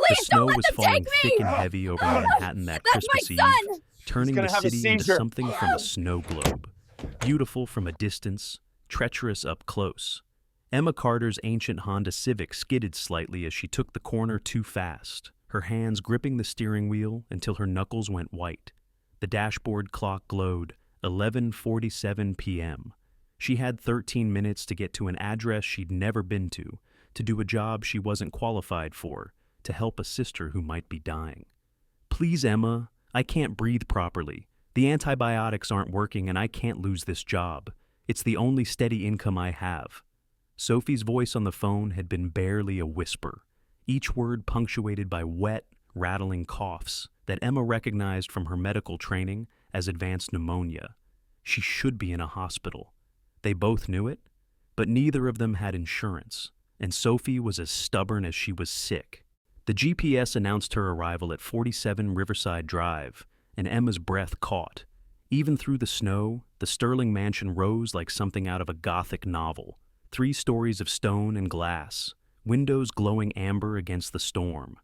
The Please don't snow let was them falling take thick me! and heavy over Manhattan that That's my Christmas Eve, son! turning gonna the have a city into seizure. something from a snow globe. Beautiful from a distance, treacherous up close. Emma Carter's ancient Honda Civic skidded slightly as she took the corner too fast, her hands gripping the steering wheel until her knuckles went white. The dashboard clock glowed, 11:47 p.m. She had 13 minutes to get to an address she'd never been to do a job she wasn't qualified for, to help a sister who might be dying. Please, Emma, I can't breathe properly. The antibiotics aren't working and I can't lose this job. It's the only steady income I have. Sophie's voice on the phone had been barely a whisper, each word punctuated by wet, rattling coughs that Emma recognized from her medical training as advanced pneumonia. She should be in a hospital. They both knew it, but neither of them had insurance, and Sophie was as stubborn as she was sick. The GPS announced her arrival at 47 Riverside Drive, and Emma's breath caught. Even through the snow, the Sterling mansion rose like something out of a Gothic novel. 3 stories of stone and glass, windows glowing amber against the storm.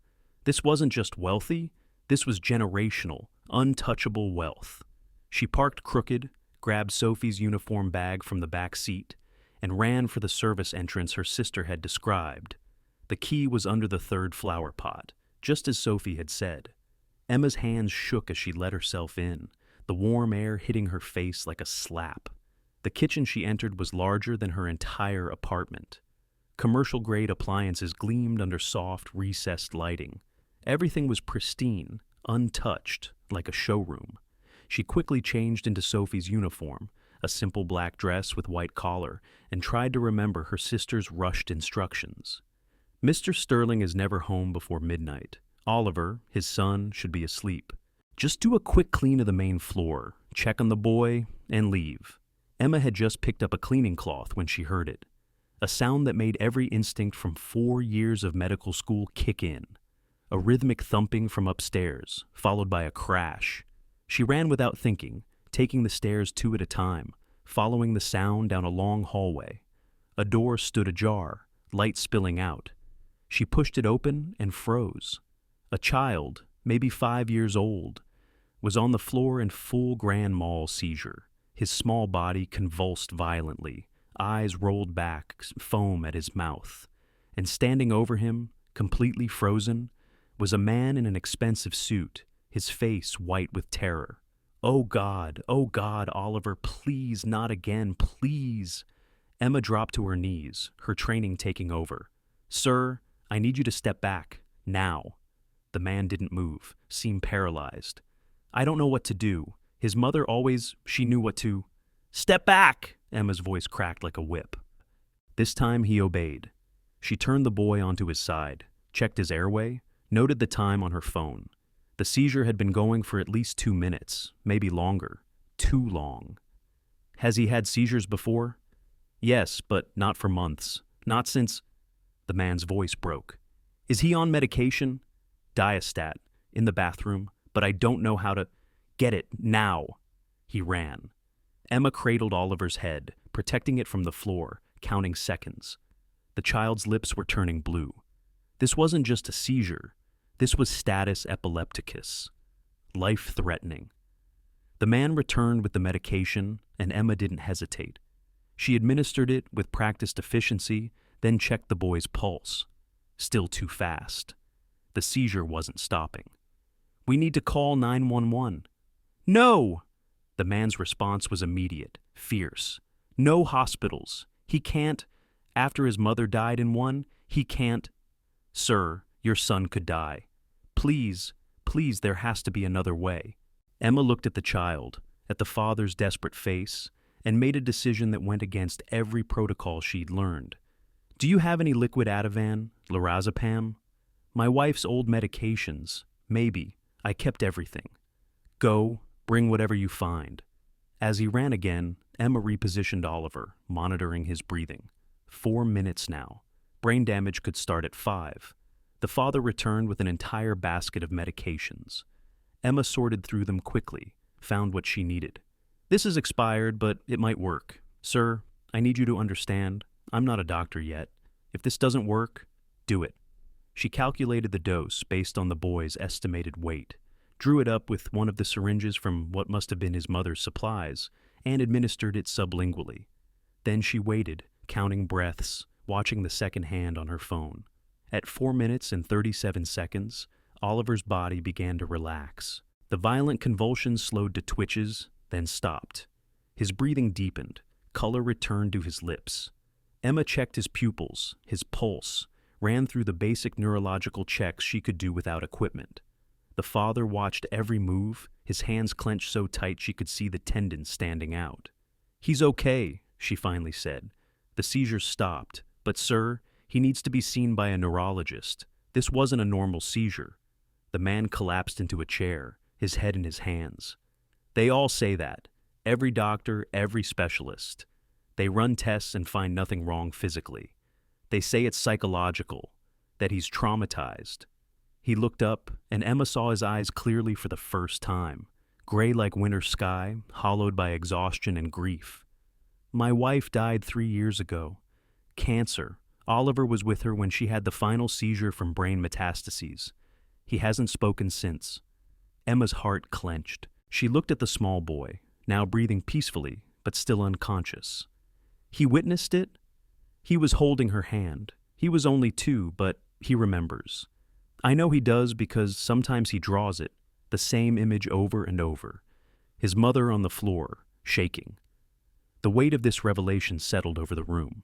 This wasn't just wealthy, this was generational, untouchable wealth. She parked crooked, grabbed Sophie's uniform bag from the back seat, and ran for the service entrance her sister had described. The key was under the 3rd flower pot, just as Sophie had said. Emma's hands shook as she let herself in, the warm air hitting her face like a slap. The kitchen she entered was larger than her entire apartment. Commercial-grade appliances gleamed under soft, recessed lighting. Everything was pristine, untouched, like a showroom. She quickly changed into Sophie's uniform, a simple black dress with white collar, and tried to remember her sister's rushed instructions. Mr. Sterling is never home before midnight. Oliver, his son, should be asleep. Just do a quick clean of the main floor, check on the boy, and leave. Emma had just picked up a cleaning cloth when she heard it, a sound that made every instinct from 4 years of medical school kick in. A rhythmic thumping from upstairs, followed by a crash. She ran without thinking, taking the stairs 2 at a time, following the sound down a long hallway. A door stood ajar, light spilling out. She pushed it open and froze. A child, maybe 5 years old, was on the floor in full grand mal seizure, his small body convulsed violently, eyes rolled back, foam at his mouth. And standing over him, completely frozen, was a man in an expensive suit, his face white with terror. Oh, God, Oliver, please, not again, please. Emma dropped to her knees, her training taking over. Sir, I need you to step back, now. The man didn't move, seemed paralyzed. I don't know what to do. His mother she knew what to. Step back! Emma's voice cracked like a whip. This time he obeyed. She turned the boy onto his side, checked his airway, noted the time on her phone. The seizure had been going for at least 2 minutes, maybe longer. Too long. Has he had seizures before? Yes, but not for months. Not since... The man's voice broke. Is he on medication? Diastat, in the bathroom, but I don't know how to... Get it, now. He ran. Emma cradled Oliver's head, protecting it from the floor, counting seconds. The child's lips were turning blue. This wasn't just a seizure. This was status epilepticus. Life-threatening. The man returned with the medication, and Emma didn't hesitate. She administered it with practiced efficiency, then checked the boy's pulse. Still too fast. The seizure wasn't stopping. We need to call 911. No! The man's response was immediate, fierce. No hospitals. He can't. After his mother died in one, he can't. Sir, your son could die. Please, there has to be another way. Emma looked at the child, at the father's desperate face, and made a decision that went against every protocol she'd learned. Do you have any liquid Ativan, lorazepam? My wife's old medications. Maybe. I kept everything. Go, bring whatever you find. As he ran again, Emma repositioned Oliver, monitoring his breathing. 4 minutes now. Brain damage could start at 5. The father returned with an entire basket of medications. Emma sorted through them quickly, found what she needed. This is expired, but it might work. Sir, I need you to understand, I'm not a doctor yet. If this doesn't work, do it. She calculated the dose based on the boy's estimated weight, drew it up with one of the syringes from what must have been his mother's supplies, and administered it sublingually. Then she waited, counting breaths, watching the second hand on her phone. At 4 minutes and 37 seconds, Oliver's body began to relax. The violent convulsions slowed to twitches, then stopped. His breathing deepened. Color returned to his lips. Emma checked his pupils, his pulse, ran through the basic neurological checks she could do without equipment. The father watched every move, his hands clenched so tight she could see the tendons standing out. "He's okay," she finally said. "The seizures stopped, but sir, he needs to be seen by a neurologist. This wasn't a normal seizure." The man collapsed into a chair, his head in his hands. "They all say that. Every doctor, every specialist. They run tests and find nothing wrong physically. They say it's psychological, that he's traumatized." He looked up, and Emma saw his eyes clearly for the first time, gray like winter sky, hollowed by exhaustion and grief. "My wife died 3 years ago. Cancer. Oliver was with her when she had the final seizure from brain metastases. He hasn't spoken since." Emma's heart clenched. She looked at the small boy, now breathing peacefully, but still unconscious. "He witnessed it?" He was holding her hand. He was only 2, but he remembers. "I know he does because sometimes he draws it, the same image over and over." His mother on the floor, shaking. The weight of this revelation settled over the room.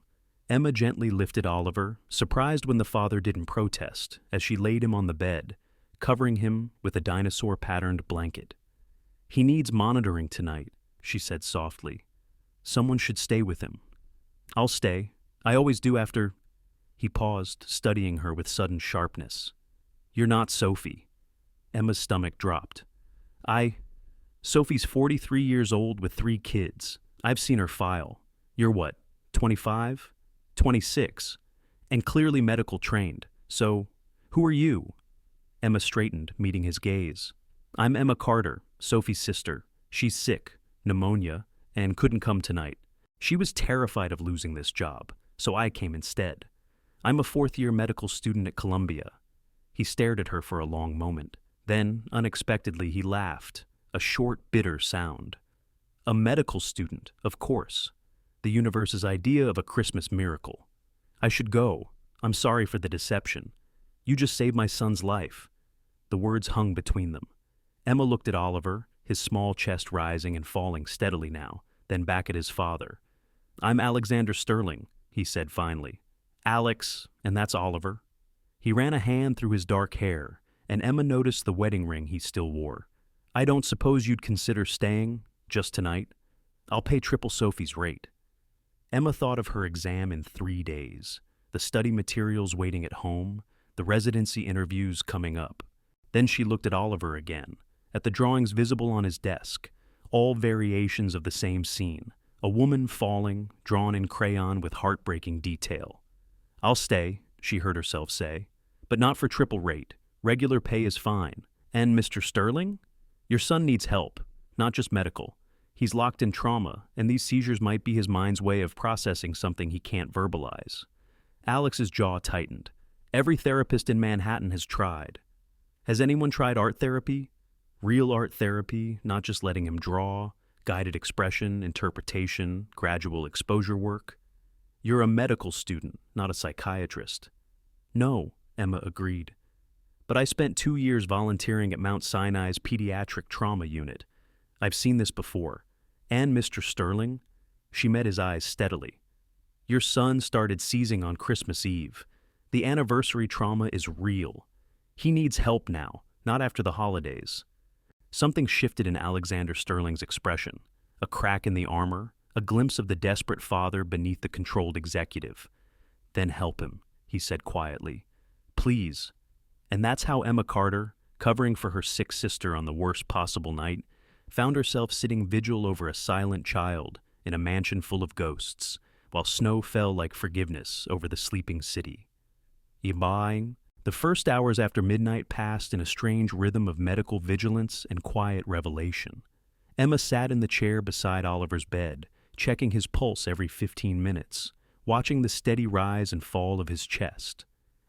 Emma gently lifted Oliver, surprised when the father didn't protest, as she laid him on the bed, covering him with a dinosaur-patterned blanket. "He needs monitoring tonight," she said softly. "Someone should stay with him." "I'll stay. I always do after—" He paused, studying her with sudden sharpness. "You're not Sophie." Emma's stomach dropped. Sophie's 43 years old with 3 kids. I've seen her file. You're what, 25? 26. And clearly medical trained. So, who are you?" Emma straightened, meeting his gaze. "I'm Emma Carter, Sophie's sister. She's sick, pneumonia, and couldn't come tonight. She was terrified of losing this job, so I came instead. I'm a 4th-year medical student at Columbia." He stared at her for a long moment. Then, unexpectedly, he laughed, a short, bitter sound. "A medical student, of course. The universe's idea of a Christmas miracle. I should go. I'm sorry for the deception. You just saved my son's life." The words hung between them. Emma looked at Oliver, his small chest rising and falling steadily now, then back at his father. "I'm Alexander Sterling," he said finally. "Alex, and that's Oliver." He ran a hand through his dark hair, and Emma noticed the wedding ring he still wore. "I don't suppose you'd consider staying, just tonight? I'll pay triple Sophie's rate." Emma thought of her exam in 3 days, the study materials waiting at home, the residency interviews coming up. Then she looked at Oliver again, at the drawings visible on his desk, all variations of the same scene, a woman falling, drawn in crayon with heartbreaking detail. "I'll stay," she heard herself say, "but not for triple rate. Regular pay is fine. And Mr. Sterling? Your son needs help, not just medical. He's locked in trauma, and these seizures might be his mind's way of processing something he can't verbalize." Alex's jaw tightened. "Every therapist in Manhattan has tried." "Has anyone tried art therapy? Real art therapy, not just letting him draw, guided expression, interpretation, gradual exposure work?" "You're a medical student, not a psychiatrist." "No," Emma agreed. "But I spent 2 years volunteering at Mount Sinai's pediatric trauma unit. I've seen this before. And Mr. Sterling?" She met his eyes steadily. "Your son started seizing on Christmas Eve. The anniversary trauma is real. He needs help now, not after the holidays." Something shifted in Alexander Sterling's expression. A crack in the armor, a glimpse of the desperate father beneath the controlled executive. "Then help him," he said quietly. "Please." And that's how Emma Carter, covering for her sick sister on the worst possible night, found herself sitting vigil over a silent child in a mansion full of ghosts, while snow fell like forgiveness over the sleeping city. Ibaing, the first hours after midnight passed in a strange rhythm of medical vigilance and quiet revelation. Emma sat in the chair beside Oliver's bed, checking his pulse every 15 minutes, watching the steady rise and fall of his chest.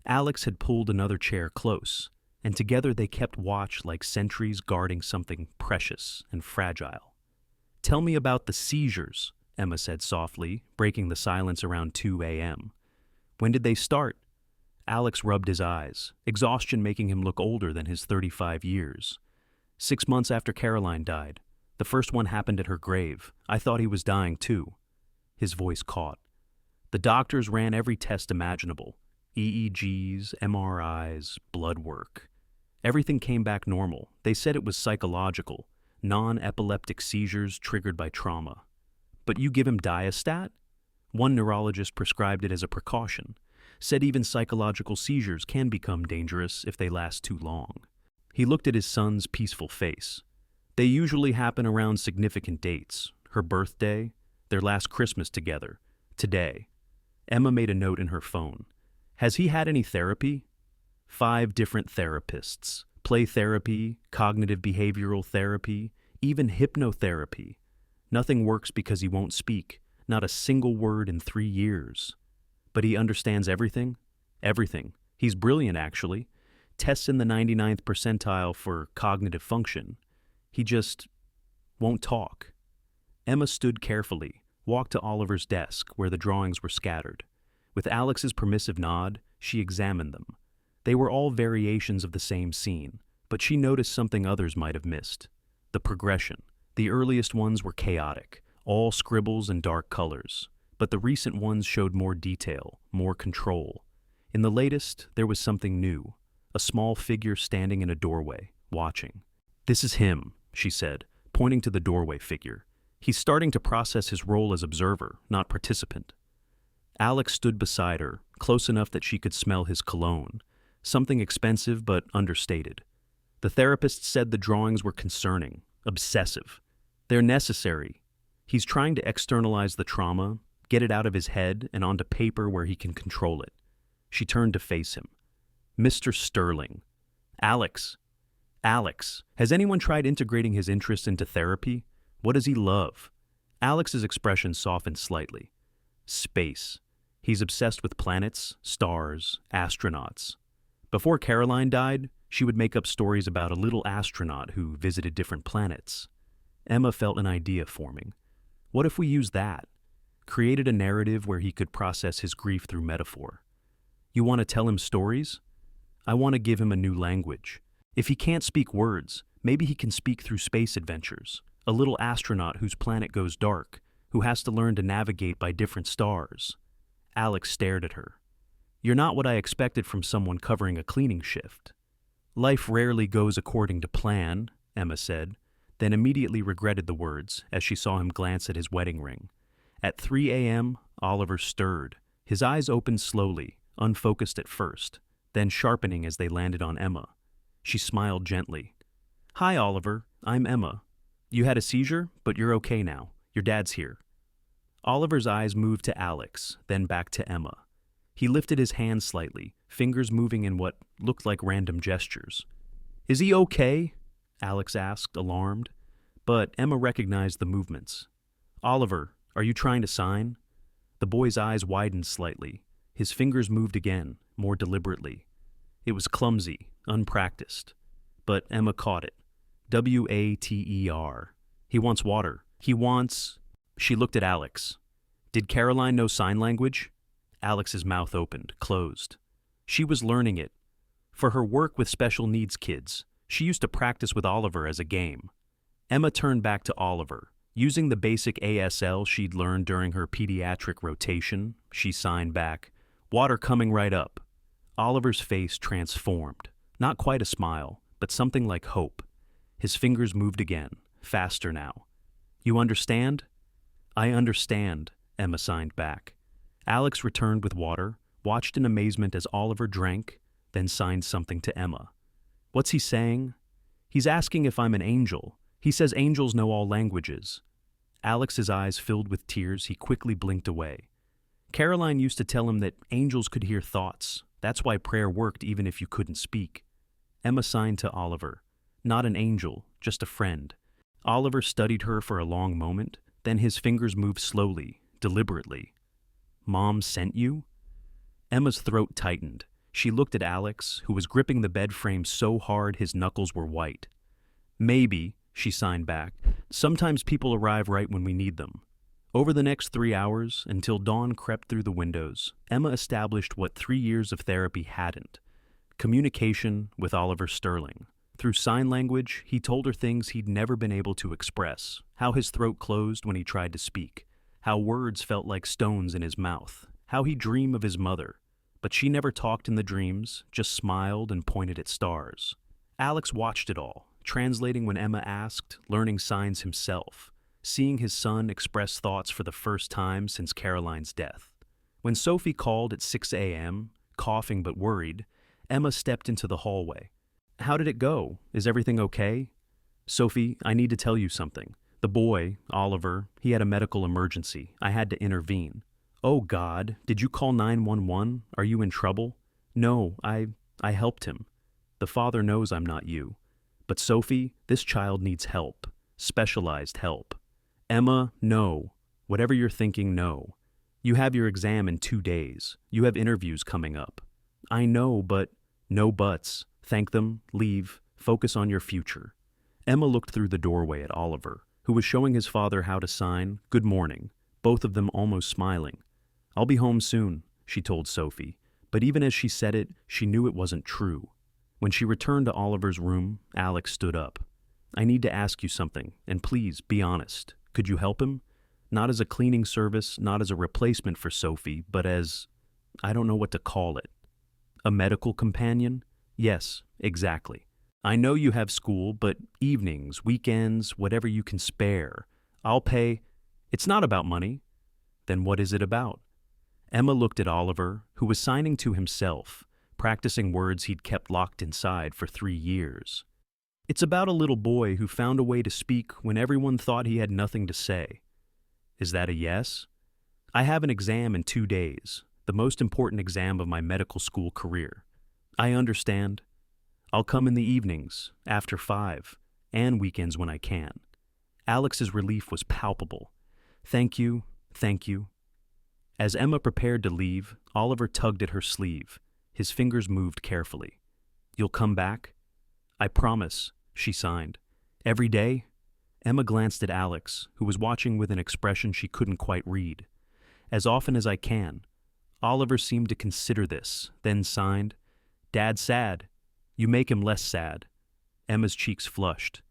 Alex had pulled another chair close, and together they kept watch like sentries guarding something precious and fragile. "Tell me about the seizures," Emma said softly, breaking the silence around 2 a.m. "When did they start?" Alex rubbed his eyes, exhaustion making him look older than his 35 years. 6 months after Caroline died. The first one happened at her grave. I thought he was dying too. His voice caught. The doctors ran every test imaginable. EEGs, MRIs, blood work. Everything came back normal. They said it was psychological, non-epileptic seizures triggered by trauma. "But you give him Diastat?" One neurologist prescribed it as a precaution, said even psychological seizures can become dangerous if they last too long. He looked at his son's peaceful face. "They usually happen around significant dates. Her birthday, their last Christmas together, today." Emma made a note in her phone. "Has he had any therapy?" 5 different therapists. Play therapy, cognitive behavioral therapy, even hypnotherapy. Nothing works because he won't speak, not a single word in 3 years. But he understands everything? Everything. He's brilliant, actually. Tests in the 99th percentile for cognitive function. He just won't talk. Emma stood carefully, walked to Oliver's desk where the drawings were scattered. With Alex's permissive nod, she examined them. They were all variations of the same scene, but she noticed something others might have missed. The progression. The earliest ones were chaotic, all scribbles and dark colors, but the recent ones showed more detail, more control. In the latest, there was something new, a small figure standing in a doorway, watching. "This is him," she said, pointing to the doorway figure. "He's starting to process his role as observer, not participant." Alex stood beside her, close enough that she could smell his cologne, something expensive but understated. The therapist said the drawings were concerning, obsessive. They're necessary. He's trying to externalize the trauma, get it out of his head and onto paper where he can control it. She turned to face him. "Mr. Sterling." "Alex. Alex, has anyone tried integrating his interests into therapy? What does he love?" Alex's expression softened slightly. "Space. He's obsessed with planets, stars, astronauts. Before Caroline died, she would make up stories about a little astronaut who visited different planets." Emma felt an idea forming. What if we used that? Created a narrative where he could process his grief through metaphor. "You want to tell him stories? I want to give him a new language. If he can't speak words, maybe he can speak through space adventures. A little astronaut whose planet goes dark, who has to learn to navigate by different stars." Alex stared at her. "You're not what I expected from someone covering a cleaning shift." "Life rarely goes according to plan," Emma said, then immediately regretted the words as she saw him glance at his wedding ring. At 3 a.m., Oliver stirred. His eyes opened slowly, unfocused at first, then sharpening as they landed on Emma. She smiled gently. "Hi, Oliver. I'm Emma. You had a seizure, but you're okay now. Your dad's here." Oliver's eyes moved to Alex, then back to Emma. He lifted his hand slightly, fingers moving in what looked like random gestures. "Is he okay?" Alex asked, alarmed. But Emma recognized the movements. "Oliver, are you trying to sign?" The boy's eyes widened slightly. His fingers moved again, more deliberately. It was clumsy, unpracticed. But Emma caught it. WATER. "He wants water. He wants..." She looked at Alex. "Did Caroline know sign language?" Alex's mouth opened, closed. She was learning it. For her work with special needs kids, she used to practice with Oliver as a game. Emma turned back to Oliver. Using the basic ASL she'd learned during her pediatric rotation, she signed back, "Water coming right up." Oliver's face transformed. Not quite a smile, but something like hope. His fingers moved again, faster now. "You understand?" "I understand," Emma signed back. Alex returned with water, watched in amazement as Oliver drank, then signed something to Emma. "What's he saying?" "He's asking if I'm an angel. He says angels know all languages." Alex's eyes filled with tears. He quickly blinked away. Caroline used to tell him that angels could hear thoughts. That's why prayer worked even if you couldn't speak. Emma signed to Oliver. Not an angel, just a friend. Oliver studied her for a long moment, then his fingers moved slowly, deliberately. "Mom sent you?" Emma's throat tightened. She looked at Alex, who was gripping the bed frame so hard his knuckles were white. Maybe, she signed back. Sometimes people arrive right when we need them. Over the next 3 hours, until dawn crept through the windows, Emma established what 3 years of therapy hadn't: communication with Oliver Sterling. Through sign language, he told her things he'd never been able to express: how his throat closed when he tried to speak, how words felt like stones in his mouth, how he'd dream of his mother. But she never talked in the dreams, just smiled and pointed at stars. Alex watched it all, translating when Emma asked, learning signs himself, seeing his son express thoughts for the first time since Caroline's death. When Sophie called at 6 a.m., coughing but worried, Emma stepped into the hallway. "How did it go? Is everything okay?" "Sophie, I need to tell you something. The boy, Oliver, he had a medical emergency. I had to intervene." "Oh God, did you call 911? Are you in trouble?" "No, I helped him. The father knows I'm not you. But Sophie, this child needs help. Specialized help." "Emma, no. Whatever you're thinking, no. You have your exam in 2 days. You have interviews coming up." "I know, but..." "No buts. Thank them, leave, focus on your future." Emma looked through the doorway at Oliver, who was showing his father how to sign "Good morning," both of them almost smiling. "I'll be home soon," she told Sophie, but even as she said it, she knew it wasn't true. When she returned to Oliver's room, Alex stood up. "I need to ask you something, and please, be honest. Could you help him? Not as a cleaning service, not as a replacement for Sophie, but as... I don't know what to call it. A medical companion? Yes, exactly. I know you have school, but evenings, weekends, whatever you can spare. I'll pay..." "It's not about money." "Then what is it about?" Emma looked at Oliver, who was signing to himself, practicing words he'd kept locked inside for 3 years. "It's about a little boy who found a way to speak when everyone thought he had nothing to say." "Is that a yes?" "I have an exam in 2 days, the most important exam of my medical school career." "I understand. I'll come in the evenings, after 5, and weekends when I can." Alex's relief was palpable. Thank you. As Emma prepared to leave, Oliver tugged at her sleeve. His fingers moved carefully. "You'll come back?" "I promise," she signed. "Every day?" Emma glanced at Alex, who was watching with an expression she couldn't quite read. "As often as I can." Oliver seemed to consider this, then signed, "Dad's sad. You make him less sad." Emma's cheeks flushed.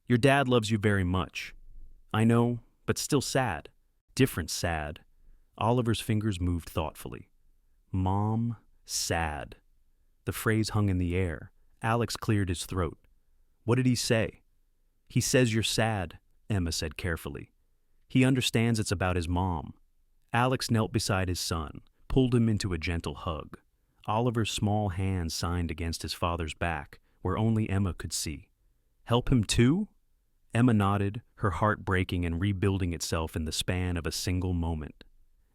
"Your dad loves you very much." "I know, but still sad. Different sad." Oliver's fingers moved thoughtfully. "Mom, sad." The phrase hung in the air. Alex cleared his throat. "What did he say?" "He says you're sad," Emma said carefully. "He understands it's about his mom." Alex knelt beside his son, pulled him into a gentle hug. Oliver's small hand signed against his father's back, where only Emma could see. "Help him too?" Emma nodded, her heart breaking and rebuilding itself in the span of a single moment.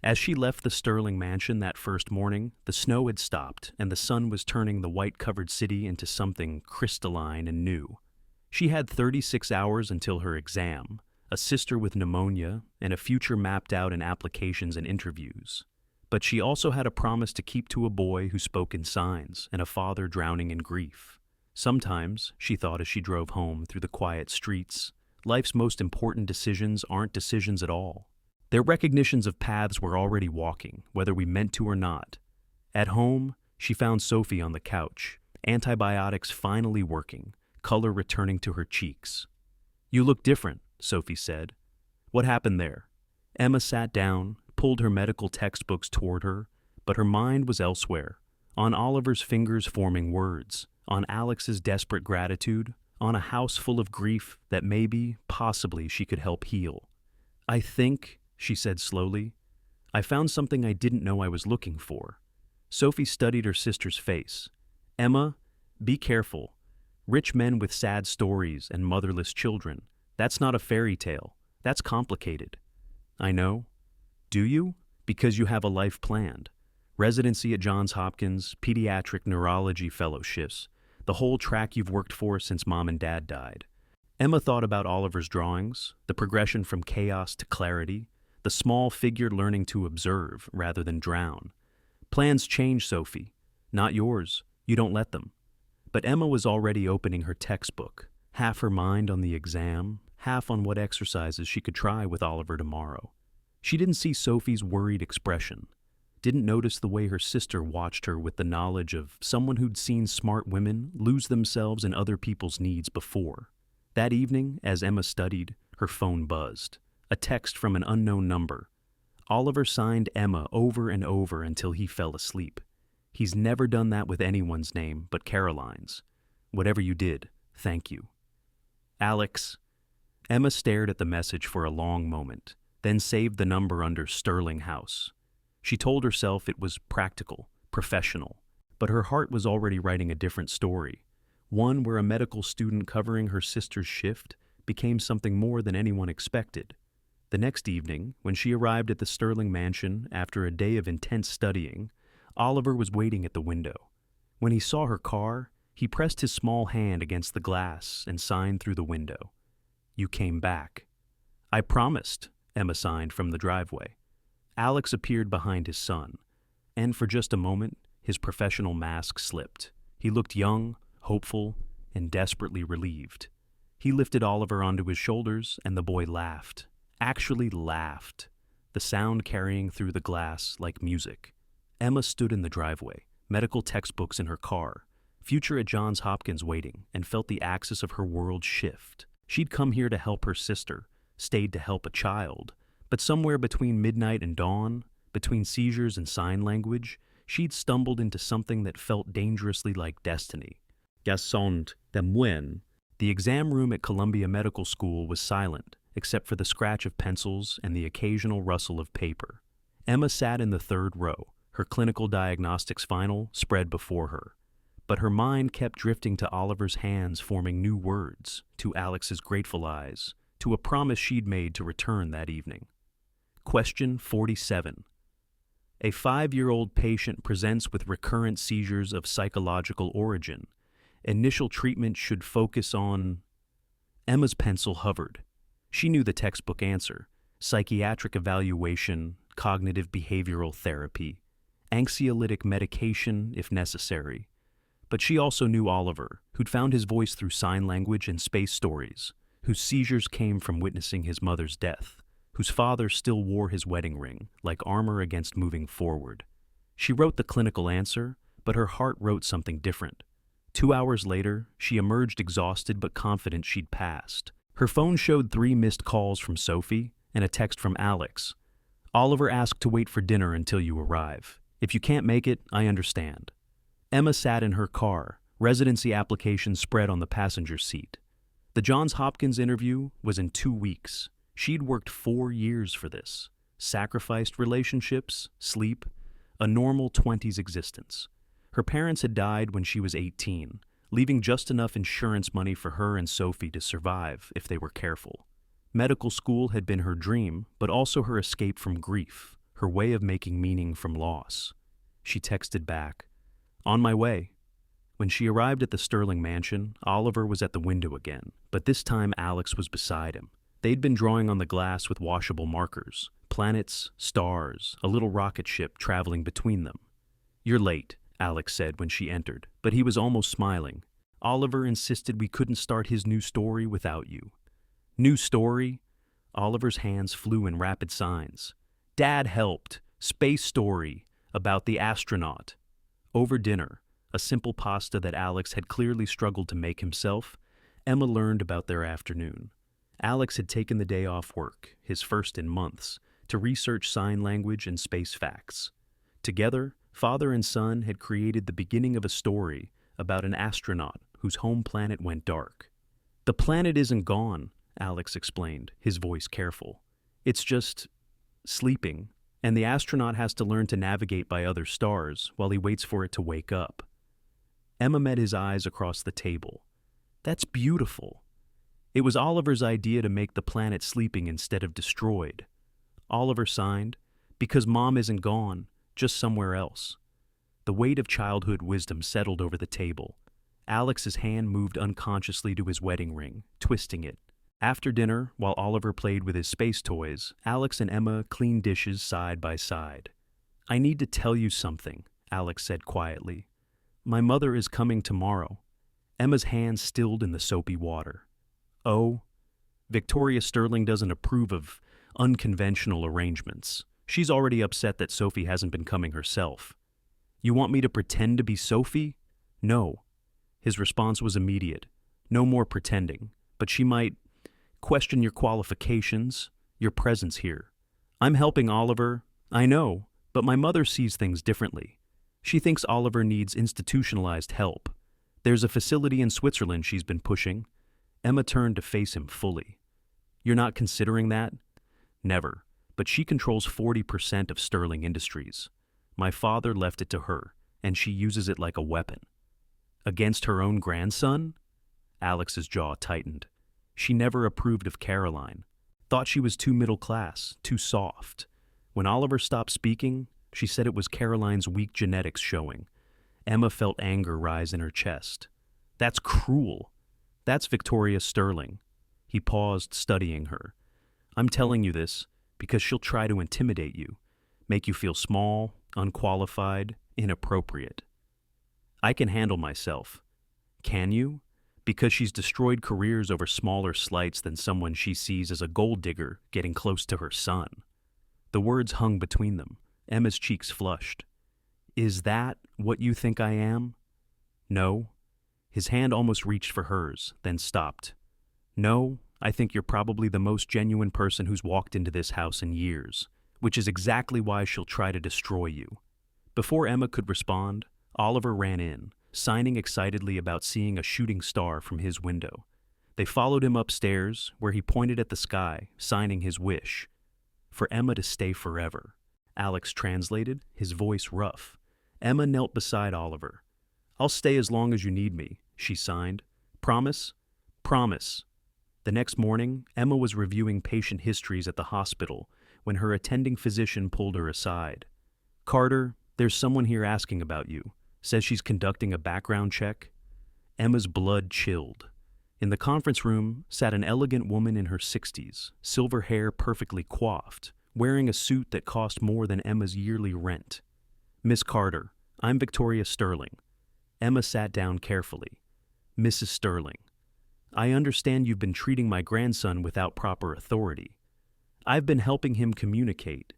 As she left the Sterling mansion that first morning, the snow had stopped and the sun was turning the white-covered city into something crystalline and new. She had 36 hours until her exam, a sister with pneumonia, and a future mapped out in applications and interviews. But she also had a promise to keep to a boy who spoke in signs and a father drowning in grief. Sometimes, she thought as she drove home through the quiet streets, life's most important decisions aren't decisions at all. They're recognitions of paths we're already walking, whether we meant to or not. At home, she found Sophie on the couch, antibiotics finally working, color returning to her cheeks. "You look different," Sophie said. "What happened there?" Emma sat down, pulled her medical textbooks toward her, but her mind was elsewhere, on Oliver's fingers forming words, on Alex's desperate gratitude, on a house full of grief that maybe, possibly, she could help heal. "I think," she said slowly, "I found something I didn't know I was looking for." Sophie studied her sister's face. "Emma, be careful. Rich men with sad stories and motherless children. That's not a fairy tale. That's complicated." "I know." "Do you?" "Because you have a life planned. Residency at Johns Hopkins, pediatric neurology fellowships, the whole track you've worked for since Mom and Dad died." Emma thought about Oliver's drawings, the progression from chaos to clarity, the small figure learning to observe rather than drown. "Plans change, Sophie. Not yours. You don't let them. But Emma was already opening her textbook, half her mind on the exam, half on what exercises she could try with Oliver tomorrow. She didn't see Sophie's worried expression, didn't notice the way her sister watched her with the knowledge of someone who'd seen smart women lose themselves in other people's needs before. That evening, as Emma studied, her phone buzzed. A text from an unknown number. Oliver signed Emma over and over until he fell asleep. He's never done that with anyone's name but Caroline's. Whatever you did, thank you. Alex. Emma stared at the message for a long moment, then saved the number under Sterling House. She told herself it was practical, professional, but her heart was already writing a different story, one where a medical student covering her sister's shift became something more than anyone expected. The next evening, when she arrived at the Sterling mansion after a day of intense studying, Oliver was waiting at the window. When he saw her car, he pressed his small hand against the glass and signed through the window. You came back. I promised, Emma signed from the driveway. Alex appeared behind his son, and for just a moment, his professional mask slipped. He looked young, hopeful, and desperately relieved. He lifted Oliver onto his shoulders, and the boy laughed. Actually laughed, the sound carrying through the glass like music. Emma stood in the driveway, medical textbooks in her car, future at Johns Hopkins waiting, and felt the axis of her world shift. She'd come here to help her sister, stayed to help a child, but somewhere between midnight and dawn, between seizures and sign language, she'd stumbled into something that felt dangerously like destiny. Gascon de Muen. The exam room at Columbia Medical School was silent, except for the scratch of pencils and the occasional rustle of paper. Emma sat in the third row, her clinical diagnostics final spread before her. But her mind kept drifting to Oliver's hands forming new words, to Alex's grateful eyes, to a promise she'd made to return that evening. Question 47. A 5-year-old patient presents with recurrent seizures of psychological origin. Initial treatment should focus on... Emma's pencil hovered. She knew the textbook answer: psychiatric evaluation, cognitive behavioral therapy, anxiolytic medication if necessary. But she also knew Oliver, who'd found his voice through sign language and space stories, whose seizures came from witnessing his mother's death, whose father still wore his wedding ring, like armor against moving forward. She wrote the clinical answer, but her heart wrote something different. 2 hours later, she emerged exhausted but confident she'd passed. Her phone showed 3 missed calls from Sophie and a text from Alex. Oliver asked to wait for dinner until you arrive. If you can't make it, I understand. Emma sat in her car, residency application spread on the passenger seat. The Johns Hopkins interview was in 2 weeks. She'd worked 4 years for this. Sacrificed relationships, sleep, a normal 20s existence. Her parents had died when she was 18, leaving just enough insurance money for her and Sophie to survive if they were careful. Medical school had been her dream, but also her escape from grief, her way of making meaning from loss. She texted back, "On my way." When she arrived at the Sterling mansion, Oliver was at the window again, but this time Alex was beside him. They'd been drawing on the glass with washable markers, planets, stars, a little rocket ship traveling between them. "You're late," Alex said when she entered, but he was almost smiling. "Oliver insisted we couldn't start his new story without you." "New story?" Oliver's hands flew in rapid signs. "Dad helped. Space story. About the astronaut." Over dinner, a simple pasta that Alex had clearly struggled to make himself, Emma learned about their afternoon. Alex had taken the day off work, his first in months, to research sign language and space facts. Together, father and son had created the beginning of a story about an astronaut whose home planet went dark. "The planet isn't gone," Alex explained, his voice careful. "It's just sleeping, and the astronaut has to learn to navigate by other stars while he waits for it to wake up." Emma met his eyes across the table. "That's beautiful." It was Oliver's idea to make the planet sleeping instead of destroyed. Oliver signed, "Because Mom isn't gone, just somewhere else." The weight of childhood wisdom settled over the table. Alex's hand moved unconsciously to his wedding ring, twisting it. After dinner, while Oliver played with his space toys, Alex and Emma cleaned dishes side by side. "I need to tell you something," Alex said quietly. my mother is coming tomorrow. Emma's hands stilled in the soapy water. Oh, Victoria Sterling doesn't approve of unconventional arrangements. She's already upset that Sophie hasn't been coming herself. You want me to pretend to be Sophie? No. His response was immediate. No more pretending, but she might question your qualifications, your presence here. I'm helping Oliver, I know, but my mother sees things differently. She thinks Oliver needs institutionalized help. There's a facility in Switzerland she's been pushing. Emma turned to face him fully. You're not considering that? Never, but she controls 40% of Sterling Industries. My father left it to her, and she uses it like a weapon. Against her own grandson? Alex's jaw tightened. She never approved of Caroline. Thought she was too middle class, too soft. When Oliver stopped speaking, she said it was Caroline's weak genetics showing. Emma felt anger rise in her chest. That's cruel. That's Victoria Sterling. He paused, studying her. I'm telling you this because she'll try to intimidate you, make you feel small, unqualified, inappropriate. I can handle myself. Can you? Because she's destroyed careers over smaller slights than someone she sees as a gold digger getting close to her son. The words hung between them. Emma's cheeks flushed. Is that what you think I am? No. His hand almost reached for hers, then stopped. No, I think you're probably the most genuine person who's walked into this house in years, which is exactly why she'll try to destroy you. Before Emma could respond, Oliver ran in, signing excitedly about seeing a shooting star from his window. They followed him upstairs, where he pointed at the sky, signing his wish. For Emma to stay forever. Alex translated, his voice rough. Emma knelt beside Oliver. I'll stay as long as you need me, she signed. Promise? Promise. The next morning, Emma was reviewing patient histories at the hospital when her attending physician pulled her aside. Carter, there's someone here asking about you. Says she's conducting a background check. Emma's blood chilled. In the conference room sat an elegant woman in her 60s, silver hair perfectly coiffed, wearing a suit that cost more than Emma's yearly rent. Miss Carter, I'm Victoria Sterling. Emma sat down carefully. Mrs. Sterling, I understand you've been treating my grandson without proper authority. I've been helping him communicate.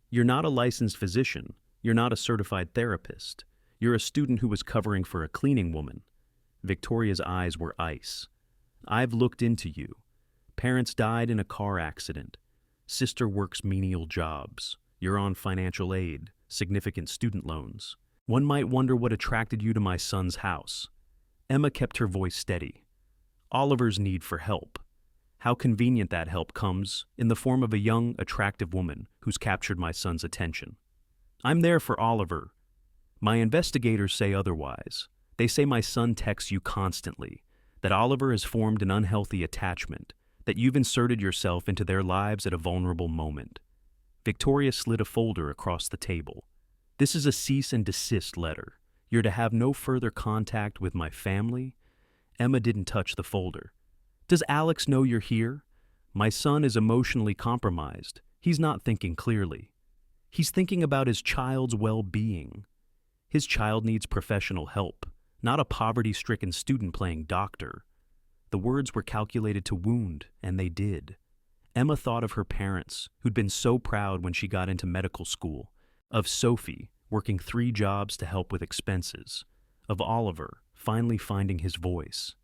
You're not a licensed physician. You're not a certified therapist. You're a student who was covering for a cleaning woman. Victoria's eyes were ice. I've looked into you. Parents died in a car accident. Sister works menial jobs. You're on financial aid, significant student loans. One might wonder what attracted you to my son's house. Emma kept her voice steady. Oliver's need for help. How convenient that help comes in the form of a young, attractive woman who's captured my son's attention. I'm there for Oliver. My investigators say otherwise. They say my son texts you constantly, that Oliver has formed an unhealthy attachment, that you've inserted yourself into their lives at a vulnerable moment. Victoria slid a folder across the table. This is a cease and desist letter. You're to have no further contact with my family. Emma didn't touch the folder. Does Alex know you're here? My son is emotionally compromised. He's not thinking clearly. He's thinking about his child's well-being. His child needs professional help, not a poverty-stricken student playing doctor. The words were calculated to wound, and they did. Emma thought of her parents, who'd been so proud when she got into medical school, of Sophie, working 3 jobs to help with expenses, of Oliver, finally finding his voice.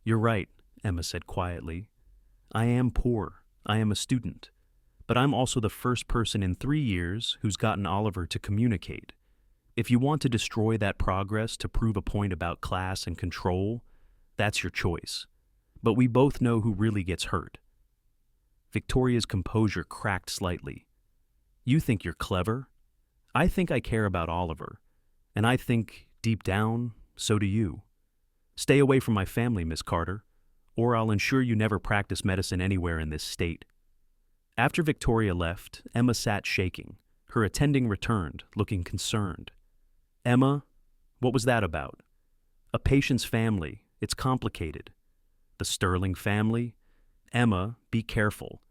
You're right, Emma said quietly. I am poor. I am a student. But I'm also the first person in 3 years who's gotten Oliver to communicate. If you want to destroy that progress to prove a point about class and control, that's your choice. But we both know who really gets hurt. Victoria's composure cracked slightly. You think you're clever? I think I care about Oliver. And I think, deep down, so do you. Stay away from my family, Miss Carter, or I'll ensure you never practice medicine anywhere in this state. After Victoria left, Emma sat shaking. Her attending returned, looking concerned. Emma, what was that about? A patient's family. It's complicated. The Sterling family? Emma, be careful.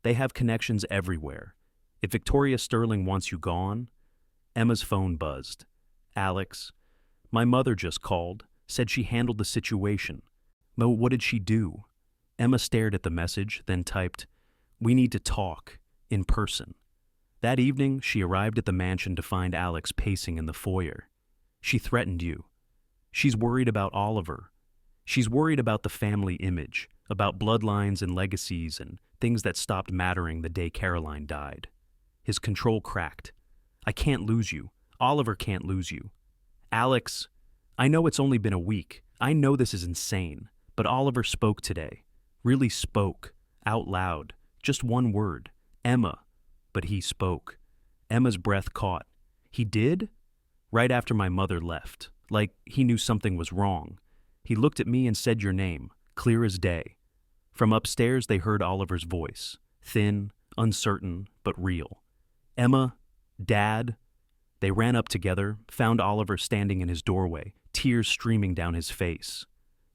They have connections everywhere. If Victoria Sterling wants you gone... Emma's phone buzzed. Alex, My mother just called, said she handled the situation. But what did she do? Emma stared at the message, then typed, "We need to talk, in person." That evening, she arrived at the mansion to find Alex pacing in the foyer. "She threatened you. She's worried about Oliver. She's worried about the family image, about bloodlines and legacies and things that stopped mattering the day Caroline died." His control cracked. "I can't lose you. Oliver can't lose you. Alex, I know it's only been a week. I know this is insane. But Oliver spoke today. Really spoke. Out loud. Just one word. Emma. But he spoke." Emma's breath caught. "He did?" "Right after my mother left. Like he knew something was wrong. He looked at me and said your name, clear as day." From upstairs they heard Oliver's voice. Thin, uncertain, but real. "Emma? Dad?" They ran up together, found Oliver standing in his doorway, tears streaming down his face.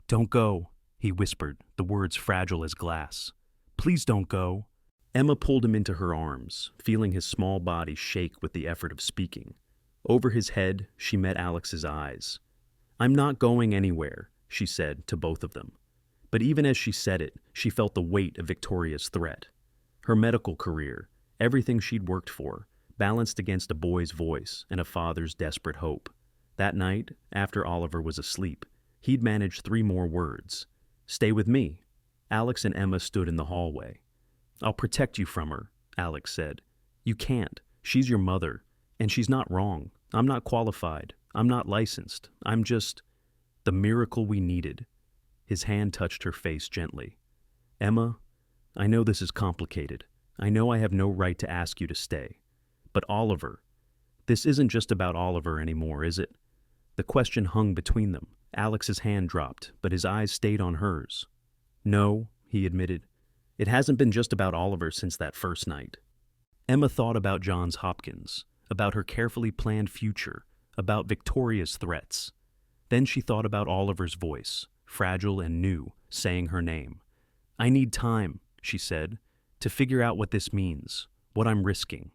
"Don't go," he whispered, the words fragile as glass. "Please don't go." Emma pulled him into her arms, feeling his small body shake with the effort of speaking. Over his head, she met Alex's eyes. "I'm not going anywhere," she said to both of them. But even as she said it, she felt the weight of Victoria's threat. Her medical career, everything she'd worked for, balanced against a boy's voice and a father's desperate hope. That night, after Oliver was asleep, he'd managed 3 more words. "Stay with me." Alex and Emma stood in the hallway. "I'll protect you from her," Alex said. "You can't. She's your mother. And she's not wrong. I'm not qualified. I'm not licensed. I'm just the miracle we needed." His hand touched her face gently. "Emma, I know this is complicated. I know I have no right to ask you to stay. But Oliver, this isn't just about Oliver anymore, is it?" The question hung between them. Alex's hand dropped, but his eyes stayed on hers. "No," he admitted. "It hasn't been just about Oliver since that first night." Emma thought about Johns Hopkins, about her carefully planned future, about Victoria's threats. Then she thought about Oliver's voice, fragile and new, saying her name. "I need time," she said, "to figure out what this means, what I'm risking.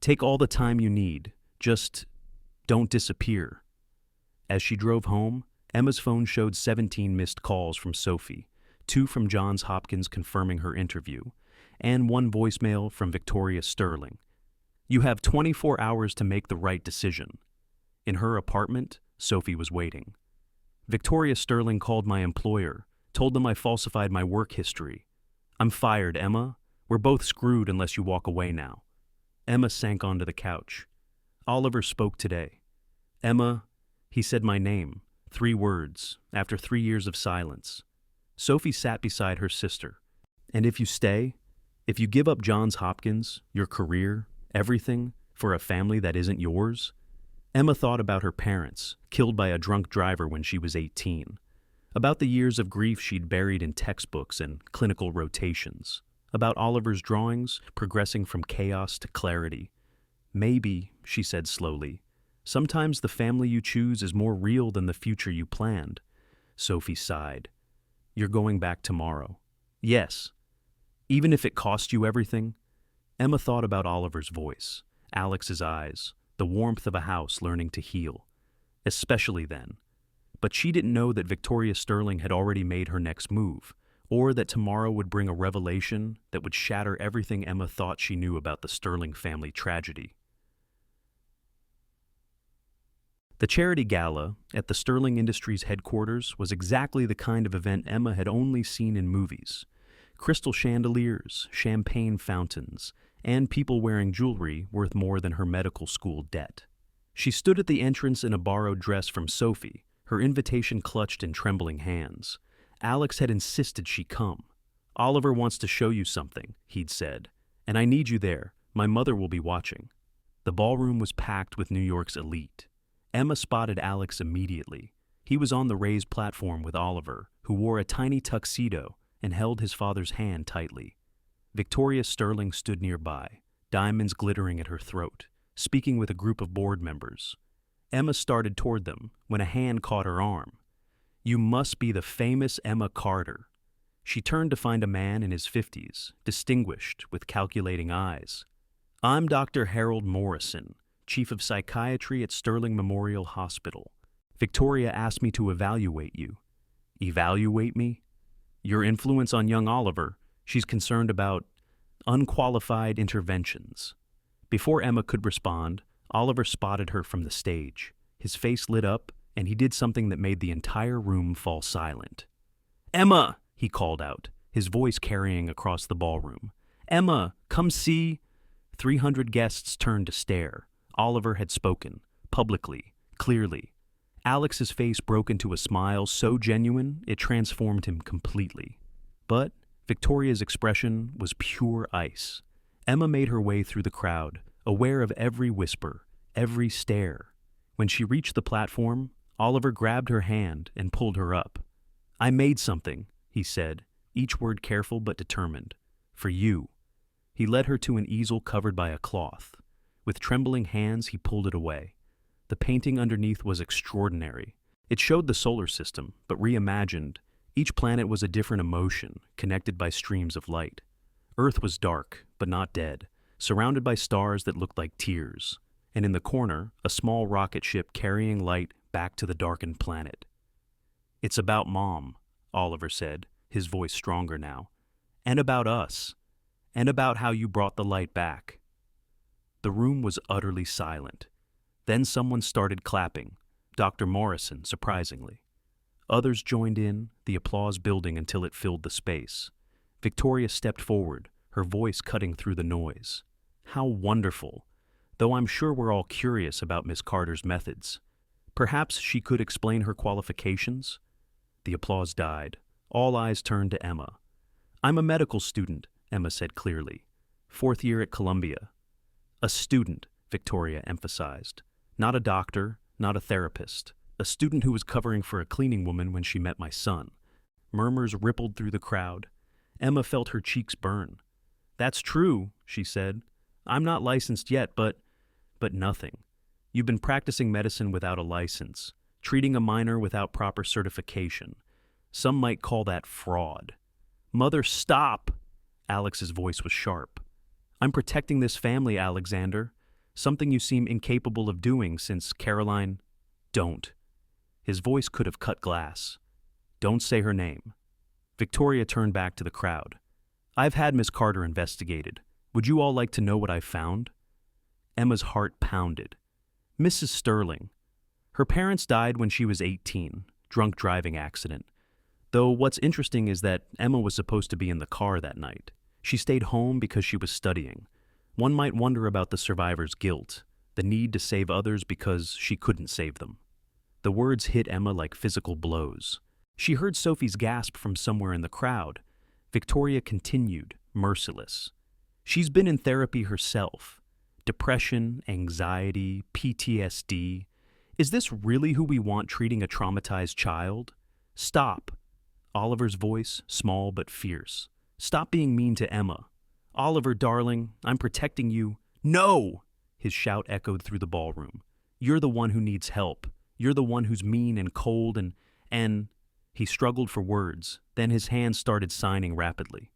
Take all the time you need, just don't disappear." As she drove home, Emma's phone showed 17 missed calls from Sophie, 2 from Johns Hopkins confirming her interview, and 1 voicemail from Victoria Sterling. "You have 24 hours to make the right decision." In her apartment, Sophie was waiting. "Victoria Sterling called my employer, told them I falsified my work history. I'm fired, Emma. We're both screwed unless you walk away now." Emma sank onto the couch. "Oliver spoke today. Emma, he said my name, 3 words, after 3 years of silence." Sophie sat beside her sister. "And if you stay, if you give up Johns Hopkins, your career, everything, for a family that isn't yours?" Emma thought about her parents, killed by a drunk driver when she was 18, about the years of grief she'd buried in textbooks and clinical rotations, about Oliver's drawings progressing from chaos to clarity. "Maybe," she said slowly, "sometimes the family you choose is more real than the future you planned." Sophie sighed. "You're going back tomorrow." "Yes." "Even if it cost you everything?" Emma thought about Oliver's voice, Alex's eyes, the warmth of a house learning to heal. Especially then. But she didn't know that Victoria Sterling had already made her next move, or that tomorrow would bring a revelation that would shatter everything Emma thought she knew about the Sterling family tragedy. The charity gala at the Sterling Industries headquarters was exactly the kind of event Emma had only seen in movies. Crystal chandeliers, champagne fountains, and people wearing jewelry worth more than her medical school debt. She stood at the entrance in a borrowed dress from Sophie, her invitation clutched in trembling hands. Alex had insisted she come. "Oliver wants to show you something," he'd said, "and I need you there. My mother will be watching." The ballroom was packed with New York's elite. Emma spotted Alex immediately. He was on the raised platform with Oliver, who wore a tiny tuxedo and held his father's hand tightly. Victoria Sterling stood nearby, diamonds glittering at her throat, speaking with a group of board members. Emma started toward them when a hand caught her arm. "You must be the famous Emma Carter." She turned to find a man in his 50s, distinguished, with calculating eyes. "I'm Dr. Harold Morrison, Chief of Psychiatry at Sterling Memorial Hospital." Victoria asked me to evaluate you. Evaluate me? Your influence on young Oliver. She's concerned about unqualified interventions. Before Emma could respond, Oliver spotted her from the stage. His face lit up, and he did something that made the entire room fall silent. "Emma!" he called out, his voice carrying across the ballroom. "Emma, come see!" 300 guests turned to stare. Oliver had spoken, publicly, clearly. Alex's face broke into a smile so genuine it transformed him completely. But Victoria's expression was pure ice. Emma made her way through the crowd, aware of every whisper, every stare. When she reached the platform, Oliver grabbed her hand and pulled her up. "I made something," he said, each word careful but determined. "For you." He led her to an easel covered by a cloth. With trembling hands, he pulled it away. The painting underneath was extraordinary. It showed the solar system, but reimagined. Each planet was a different emotion, connected by streams of light. Earth was dark, but not dead, surrounded by stars that looked like tears. And in the corner, a small rocket ship carrying light back to the darkened planet. "It's about Mom," Oliver said, his voice stronger now. "And about us. And about how you brought the light back." The room was utterly silent. Then someone started clapping, Dr. Morrison, surprisingly. Others joined in, the applause building until it filled the space. Victoria stepped forward, her voice cutting through the noise. "How wonderful! Though I'm sure we're all curious about Miss Carter's methods. Perhaps she could explain her qualifications?" The applause died. All eyes turned to Emma. "I'm a medical student," Emma said clearly. "4th year at Columbia." "A student," Victoria emphasized. "Not a doctor, not a therapist. A student who was covering for a cleaning woman when she met my son." Murmurs rippled through the crowd. Emma felt her cheeks burn. "That's true," she said. "I'm not licensed yet, but nothing. You've been practicing medicine without a license, treating a minor without proper certification. Some might call that fraud." "Mother, stop!" Alex's voice was sharp. "I'm protecting this family, Alexander. Something you seem incapable of doing since Caroline—" "Don't." His voice could have cut glass. "Don't say her name." Victoria turned back to the crowd. "I've had Miss Carter investigated. Would you all like to know what I've found?" Emma's heart pounded. "Mrs. Sterling. Her parents died when she was 18, drunk driving accident. Though what's interesting is that Emma was supposed to be in the car that night. She stayed home because she was studying. One might wonder about the survivor's guilt, the need to save others because she couldn't save them." The words hit Emma like physical blows. She heard Sophie's gasp from somewhere in the crowd. Victoria continued, merciless. "She's been in therapy herself. Depression, anxiety, PTSD. Is this really who we want treating a traumatized child? Stop." Oliver's voice, small but fierce. "Stop being mean to Emma. Oliver, darling, I'm protecting you." "No!" His shout echoed through the ballroom. "You're the one who needs help. You're the one who's mean and cold and... He struggled for words, then his hands started signing rapidly.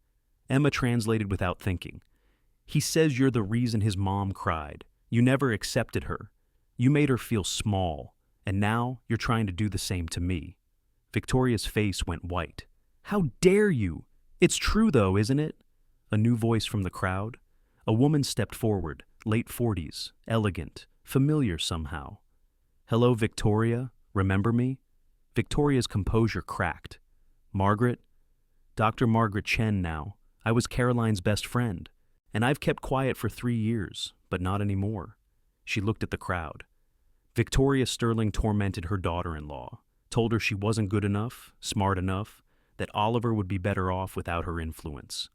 Emma translated without thinking. "He says you're the reason his mom cried. You never accepted her. You made her feel small, and now you're trying to do the same to me." Victoria's face went white. "How dare you? It's true, though, isn't it?" A new voice from the crowd. A woman stepped forward, late 40s, elegant, familiar somehow. "Hello, Victoria. Remember me?" Victoria's composure cracked. "Margaret?" "Dr. Margaret Chen now. I was Caroline's best friend. And I've kept quiet for 3 years, but not anymore." She looked at the crowd. Victoria Sterling tormented her daughter-in-law, told her she wasn't good enough, smart enough, that Oliver would be better off without her influence.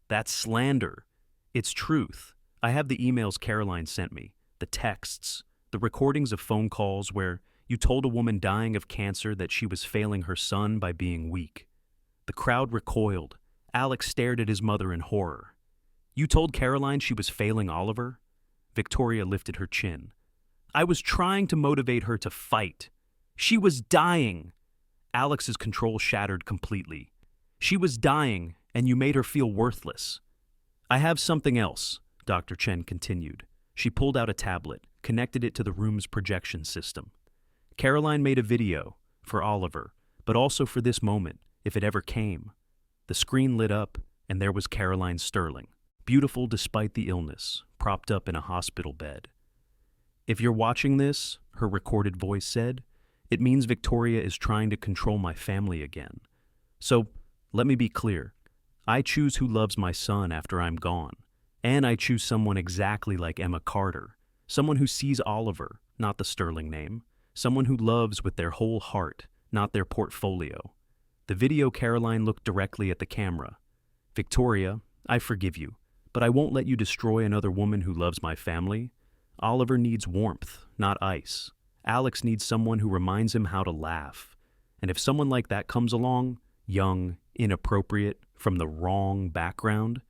"That's slander. It's truth. I have the emails Caroline sent me, the texts, the recordings of phone calls where you told a woman dying of cancer that she was failing her son by being weak." The crowd recoiled. Alex stared at his mother in horror. "You told Caroline she was failing Oliver?" Victoria lifted her chin. "I was trying to motivate her to fight. She was dying." Alex's control shattered completely. "She was dying, and you made her feel worthless." "I have something else," Dr. Chen continued. She pulled out a tablet, connected it to the room's projection system. Caroline made a video for Oliver, but also for this moment, if it ever came. The screen lit up, and there was Caroline Sterling, beautiful despite the illness, propped up in a hospital bed. "If you're watching this," her recorded voice said, "it means Victoria is trying to control my family again. So, let me be clear. I choose who loves my son after I'm gone. And I choose someone exactly like Emma Carter. Someone who sees Oliver, not the Sterling name. Someone who loves with their whole heart, not their portfolio." The video Caroline looked directly at the camera. "Victoria, I forgive you, but I won't let you destroy another woman who loves my family. Oliver needs warmth, not ice. Alex needs someone who reminds him how to laugh. And if someone like that comes along, young, inappropriate, from the wrong background,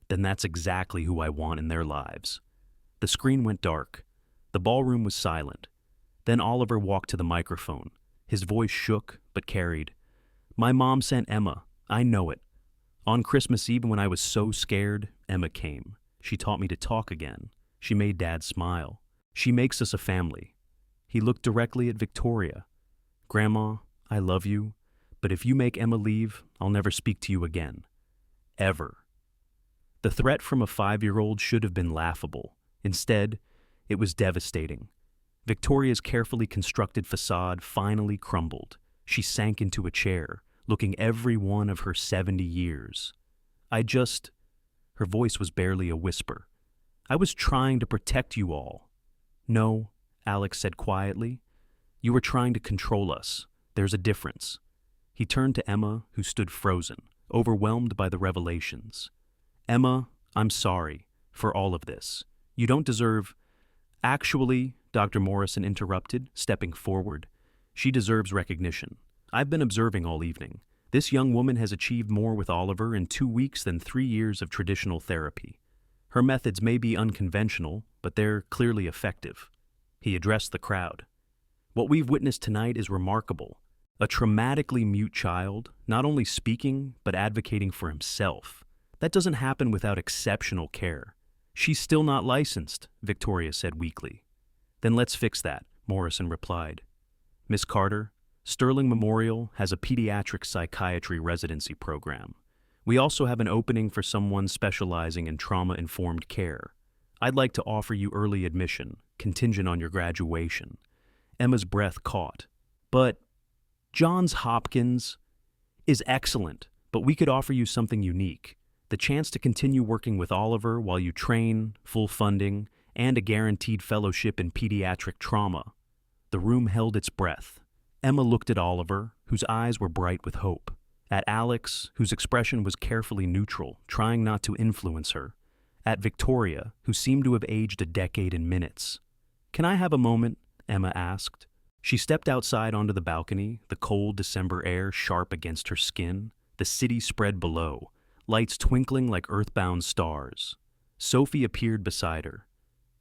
then that's exactly who I want in their lives." The screen went dark. The ballroom was silent. Then Oliver walked to the microphone. His voice shook, but carried. "My mom sent Emma. I know it. On Christmas Eve when I was so scared, Emma came. She taught me to talk again. She made Dad smile. She makes us a family." He looked directly at Victoria. "Grandma, I love you, but if you make Emma leave, I'll never speak to you again. Ever." The threat from a 5-year-old should have been laughable. Instead, it was devastating. Victoria's carefully constructed facade finally crumbled. She sank into a chair, looking every one of her 70 years. Her voice was barely a whisper. "I was trying to protect you all." "No," Alex said quietly. "You were trying to control us. There's a difference." He turned to Emma, who stood frozen, overwhelmed by the revelations. "Emma, I'm sorry for all of this. You don't deserve—" "Actually," Dr. Morrison interrupted, stepping forward, "she deserves recognition. I've been observing all evening. This young woman has achieved more with Oliver in 2 weeks than 3 years of traditional therapy. Her methods may be unconventional, but they're clearly effective." He addressed the crowd. "What we've witnessed tonight is remarkable. A traumatically mute child, not only speaking, but advocating for himself. That doesn't happen without exceptional care." "She's still not licensed," Victoria said weakly. "Then let's fix that," Morrison replied. "Miss Carter, Sterling Memorial has a pediatric psychiatry residency program. We also have an opening for someone specializing in trauma-informed care. I'd like to offer you early admission, contingent on your graduation." Emma's breath caught. "But Johns Hopkins is excellent, but we could offer you something unique. The chance to continue working with Oliver while you train, full funding, and a guaranteed fellowship in pediatric trauma." The room held its breath. Emma looked at Oliver, whose eyes were bright with hope. At Alex, whose expression was carefully neutral, trying not to influence her. At Victoria, who seemed to have aged a decade in minutes. "Can I have a moment?" Emma asked. She stepped outside onto the balcony, the cold December air sharp against her skin, the city spread below, lights twinkling like earthbound stars. Sophie appeared beside her.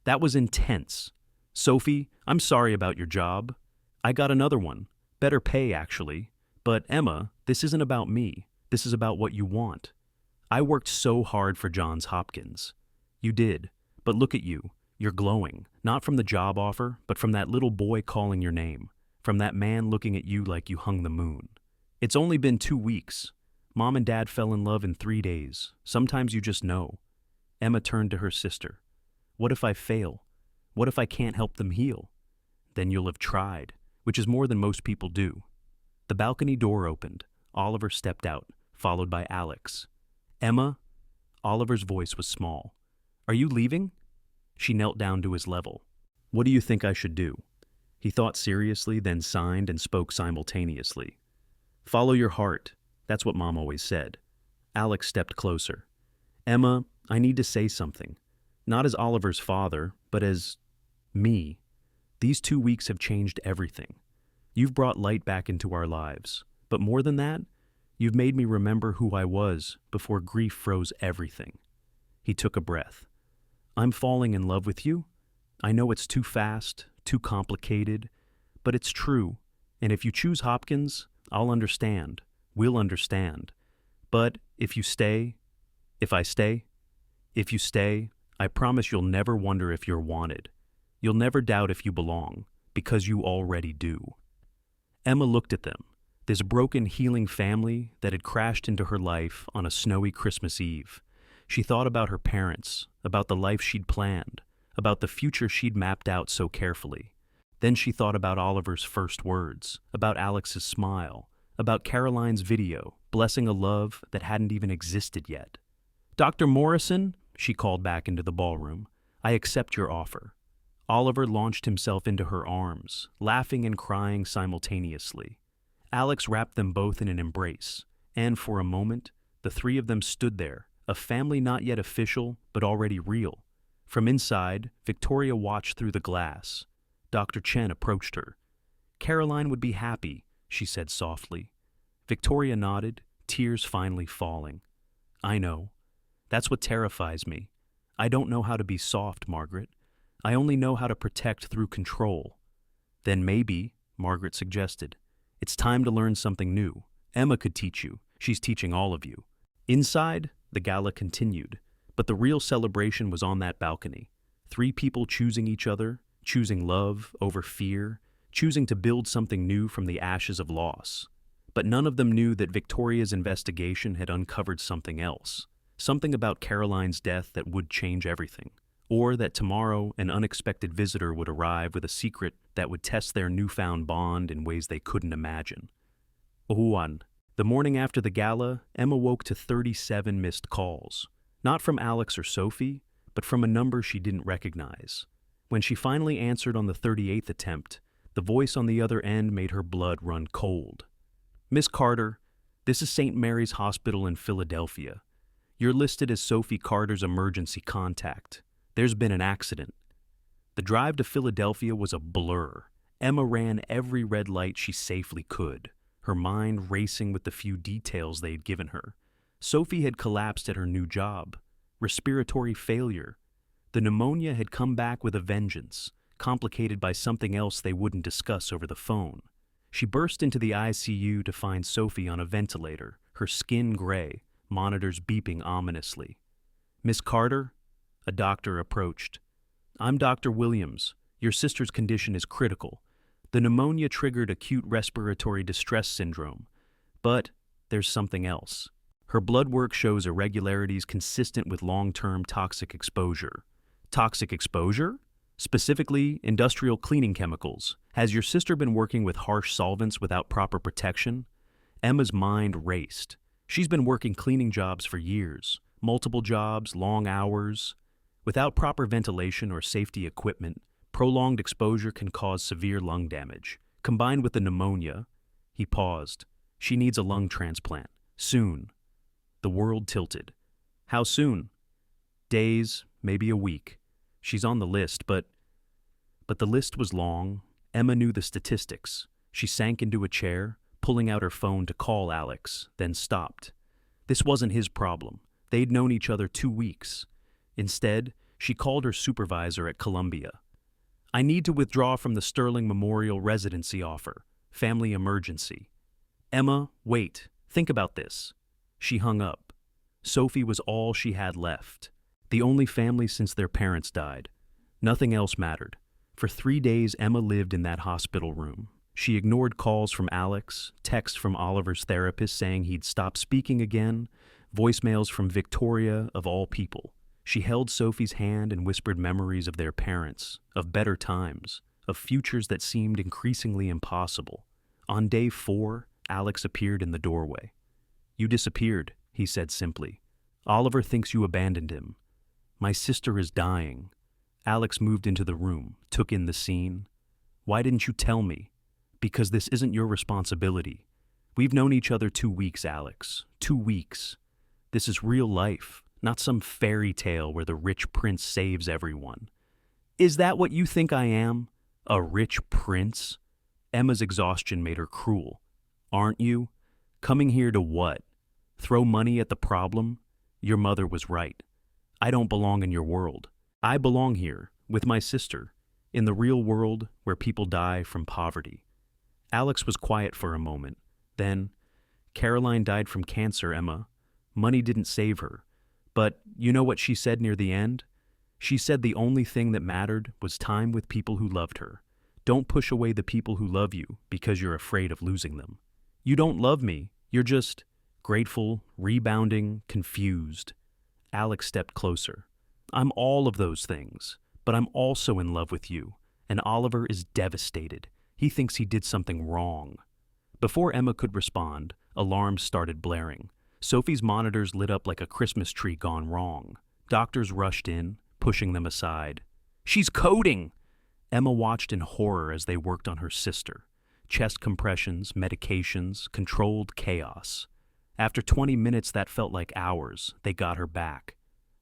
"That was intense. Sophie, I'm sorry about your job. I got another one. Better pay, actually. But Emma, this isn't about me. This is about what you want. I worked so hard for Johns Hopkins." "You did. But look at you. You're glowing, not from the job offer, but from that little boy calling your name, from that man looking at you like you hung the moon. It's only been 2 weeks. Mom and Dad fell in love in 3 days. Sometimes you just know." Emma turned to her sister. "What if I fail? What if I can't help them heal?" "Then you'll have tried, which is more than most people do." The balcony door opened. Oliver stepped out, followed by Alex. "Emma?" Oliver's voice was small. "Are you leaving?" She knelt down to his level. "What do you think I should do?" He thought seriously, then signed and spoke simultaneously. "Follow your heart. That's what Mom always said." Alex stepped closer. "Emma, I need to say something. Not as Oliver's father, but as me. These 2 weeks have changed everything. You've brought light back into our lives. But more than that, you've made me remember who I was before grief froze everything." He took a breath. "I'm falling in love with you. I know it's too fast, too complicated, but it's true. And if you choose Hopkins, I'll understand. We'll understand. But if you stay, if you stay, I promise you'll never wonder if you're wanted. You'll never doubt if you belong, Because you already do. Emma looked at them, this broken, healing family that had crashed into her life on a snowy Christmas Eve. She thought about her parents, about the life she'd planned, about the future she'd mapped out so carefully. Then she thought about Oliver's first words, about Alex's smile, about Caroline's video, blessing a love that hadn't even existed yet. "Dr. Morrison," she called back into the ballroom, "I accept your offer." Oliver launched himself into her arms, laughing and crying simultaneously. Alex wrapped them both in an embrace, and for a moment, the three of them stood there, a family not yet official, but already real. From inside, Victoria watched through the glass. Dr. Chen approached her. "Caroline would be happy," she said softly. Victoria nodded, tears finally falling. "I know. That's what terrifies me. I don't know how to be soft, Margaret. I only know how to protect through control." "Then maybe," Margaret suggested, "it's time to learn something new. Emma could teach you. She's teaching all of you." Inside, the gala continued, but the real celebration was on that balcony. Three people choosing each other, choosing love over fear, choosing to build something new from the ashes of loss. But none of them knew that Victoria's investigation had uncovered something else, something about Caroline's death that would change everything, or that tomorrow an unexpected visitor would arrive with a secret that would test their newfound bond in ways they couldn't imagine. Juan. The morning after the gala, Emma woke to 37 missed calls, not from Alex or Sophie, but from a number she didn't recognize. When she finally answered on the 38th attempt, the voice on the other end made her blood run cold. "Miss Carter, this is St. Mary's Hospital in Philadelphia. You're listed as Sophie Carter's emergency contact. There's been an accident." The drive to Philadelphia was a blur. Emma ran every red light she safely could, her mind racing with the few details they'd given her. Sophie had collapsed at her new job. Respiratory failure. The pneumonia had come back with a vengeance, complicated by something else they wouldn't discuss over the phone. She burst into the ICU to find Sophie on a ventilator, her skin gray, monitors beeping ominously. "Miss Carter?" A doctor approached. "I'm Dr. Williams. Your sister's condition is critical. The pneumonia triggered acute respiratory distress syndrome. But there's something else. Her blood work shows irregularities consistent with long-term toxic exposure." "Toxic exposure?" "Specifically, industrial cleaning chemicals. Has your sister been working with harsh solvents without proper protection?" Emma's mind raced. She's been working cleaning jobs for years. Multiple jobs, long hours. Without proper ventilation or safety equipment, prolonged exposure can cause severe lung damage. Combined with the pneumonia, he paused. She needs a lung transplant. Soon. The world tilted. How soon? Days, maybe a week. She's on the list, but the list was long. Emma knew the statistics. She sank into a chair, pulling out her phone to call Alex, then stopped. This wasn't his problem. They'd known each other 2 weeks. Instead, she called her supervisor at Columbia. "I need to withdraw from the Sterling Memorial residency offer. Family emergency." "Emma, wait. Think about this." She hung up. Sophie was all she had left. The only family since their parents died. Nothing else mattered. For 3 days, Emma lived in that hospital room. She ignored calls from Alex, texts from Oliver's therapist saying he'd stop speaking again, voicemails from Victoria, of all people. She held Sophie's hand and whispered memories of their parents, of better times, of futures that seemed increasingly impossible. On day 4, Alex appeared in the doorway. "You disappeared," he said simply. "Oliver thinks you abandoned him." "My sister is dying." Alex moved into the room, took in the scene. "Why didn't you tell me?" "Because this isn't your responsibility. We've known each other 2 weeks, Alex. 2 weeks. This is real life, not some fairy tale where the rich prince saves everyone." "Is that what you think I am? A rich prince?" Emma's exhaustion made her cruel. "Aren't you? Coming here to what? Throw money at the problem? Your mother was right. I don't belong in your world. I belong here, with my sister, in the real world where people die from poverty." Alex was quiet for a moment. Then, "Caroline died from cancer, Emma. Money didn't save her. But you know what she said near the end? She said the only thing that mattered was time with people who loved her. Don't push away the people who love you because you're afraid of losing them. You don't love me. You're just grateful, rebounding, confused. Alex stepped closer. I'm all of those things, but I'm also in love with you. And Oliver is devastated. He thinks he did something wrong. Before Emma could respond, alarms started blaring. Sophie's monitors lit up like a Christmas tree gone wrong. Doctors rushed in, pushing them aside. She's coding! Emma watched in horror as they worked on her sister. Chest compressions, medications, controlled chaos. After 20 minutes that felt like hours, they got her back.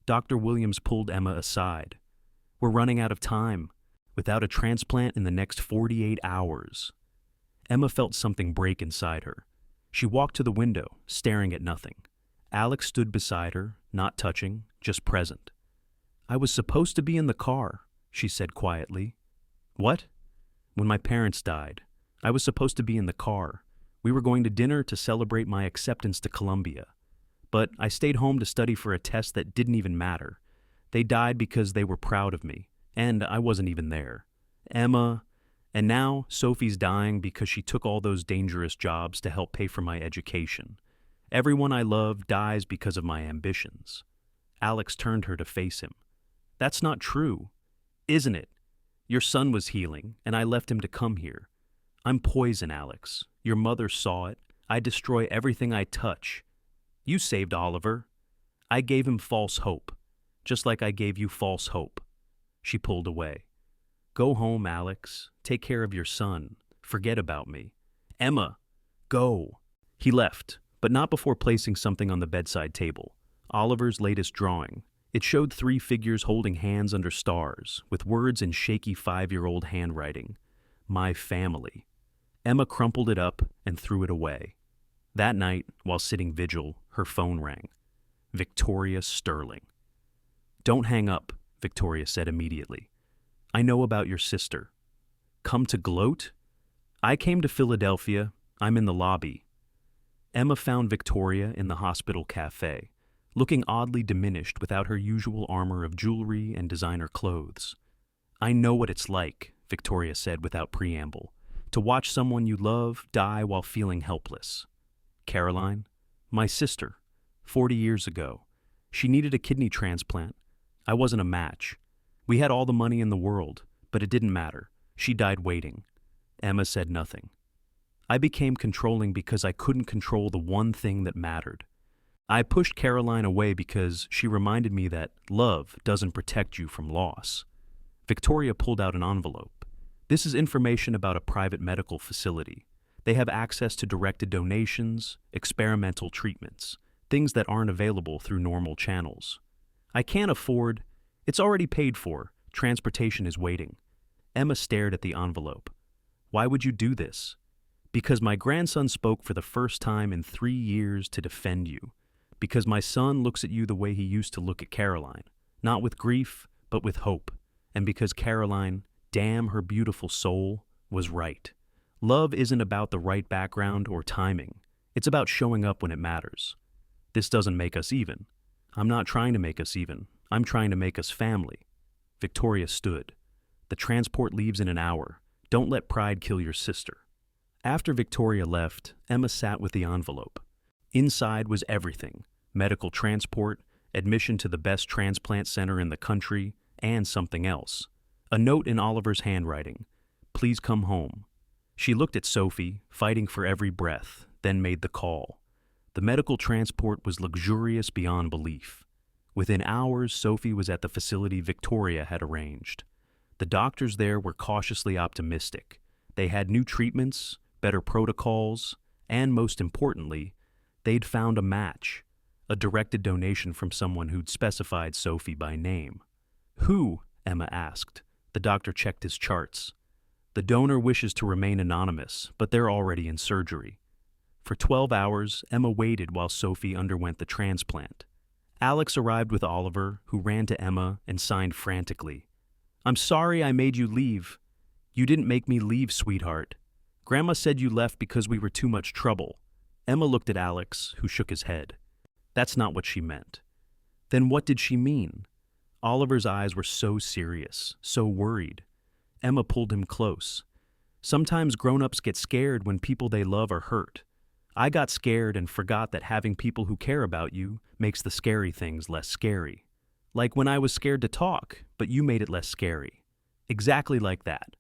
Dr. Williams pulled Emma aside. We're running out of time. Without a transplant in the next 48 hours. Emma felt something break inside her. She walked to the window, staring at nothing. Alex stood beside her, not touching, just present. I was supposed to be in the car, she said quietly. What? When my parents died. I was supposed to be in the car. We were going to dinner to celebrate my acceptance to Columbia. But I stayed home to study for a test that didn't even matter. They died because they were proud of me, and I wasn't even there. Emma, and now Sophie's dying because she took all those dangerous jobs to help pay for my education. Everyone I love dies because of my ambitions. Alex turned her to face him. That's not true, isn't it? Your son was healing, and I left him to come here. I'm poison, Alex. Your mother saw it. I destroy everything I touch. You saved Oliver. I gave him false hope, just like I gave you false hope. She pulled away. Go home, Alex. Take care of your son. Forget about me. Emma, go. He left, but not before placing something on the bedside table. Oliver's latest drawing. It showed 3 figures holding hands under stars, with words in shaky 5-year-old handwriting. My family. Emma crumpled it up and threw it away. That night, while sitting vigil, her phone rang. Victoria Sterling. Don't hang up, Victoria said immediately. I know about your sister. Come to gloat? I came to Philadelphia. I'm in the lobby. Emma found Victoria in the hospital cafe, looking oddly diminished without her usual armor of jewelry and designer clothes. I know what it's like, Victoria said without preamble, to watch someone you love die while feeling helpless. Caroline, my sister, 40 years ago. She needed a kidney transplant. I wasn't a match. We had all the money in the world, but it didn't matter. She died waiting. Emma said nothing. I became controlling because I couldn't control the one thing that mattered. I pushed Caroline away because she reminded me that love doesn't protect you from loss. Victoria pulled out an envelope. This is information about a private medical facility. They have access to directed donations, experimental treatments, things that aren't available through normal channels. I can't afford. It's already paid for. Transportation is waiting. Emma stared at the envelope. Why would you do this? Because my grandson spoke for the first time in 3 years to defend you. Because my son looks at you the way he used to look at Caroline, not with grief, but with hope. And because Caroline, damn her beautiful soul, was right. Love isn't about the right background or timing. It's about showing up when it matters. This doesn't make us even. I'm not trying to make us even. I'm trying to make us family. Victoria stood. The transport leaves in an hour. Don't let pride kill your sister. After Victoria left, Emma sat with the envelope. Inside was everything: medical transport, admission to the best transplant center in the country, and something else. A note in Oliver's handwriting. Please come home. She looked at Sophie, fighting for every breath, then made the call. The medical transport was luxurious beyond belief. Within hours, Sophie was at the facility Victoria had arranged. The doctors there were cautiously optimistic. They had new treatments, better protocols, and most importantly, they'd found a match, a directed donation from someone who'd specified Sophie by name. Who? Emma asked. The doctor checked his charts. The donor wishes to remain anonymous, but they're already in surgery. For 12 hours, Emma waited while Sophie underwent the transplant. Alex arrived with Oliver, who ran to Emma and signed frantically. I'm sorry I made you leave. You didn't make me leave, sweetheart. Grandma said you left because we were too much trouble. Emma looked at Alex, who shook his head. That's not what she meant. Then what did she mean? Oliver's eyes were so serious, so worried. Emma pulled him close. Sometimes grown-ups get scared when people they love are hurt. I got scared and forgot that having people who care about you makes the scary things less scary. Like when I was scared to talk, but you made it less scary. Exactly like that.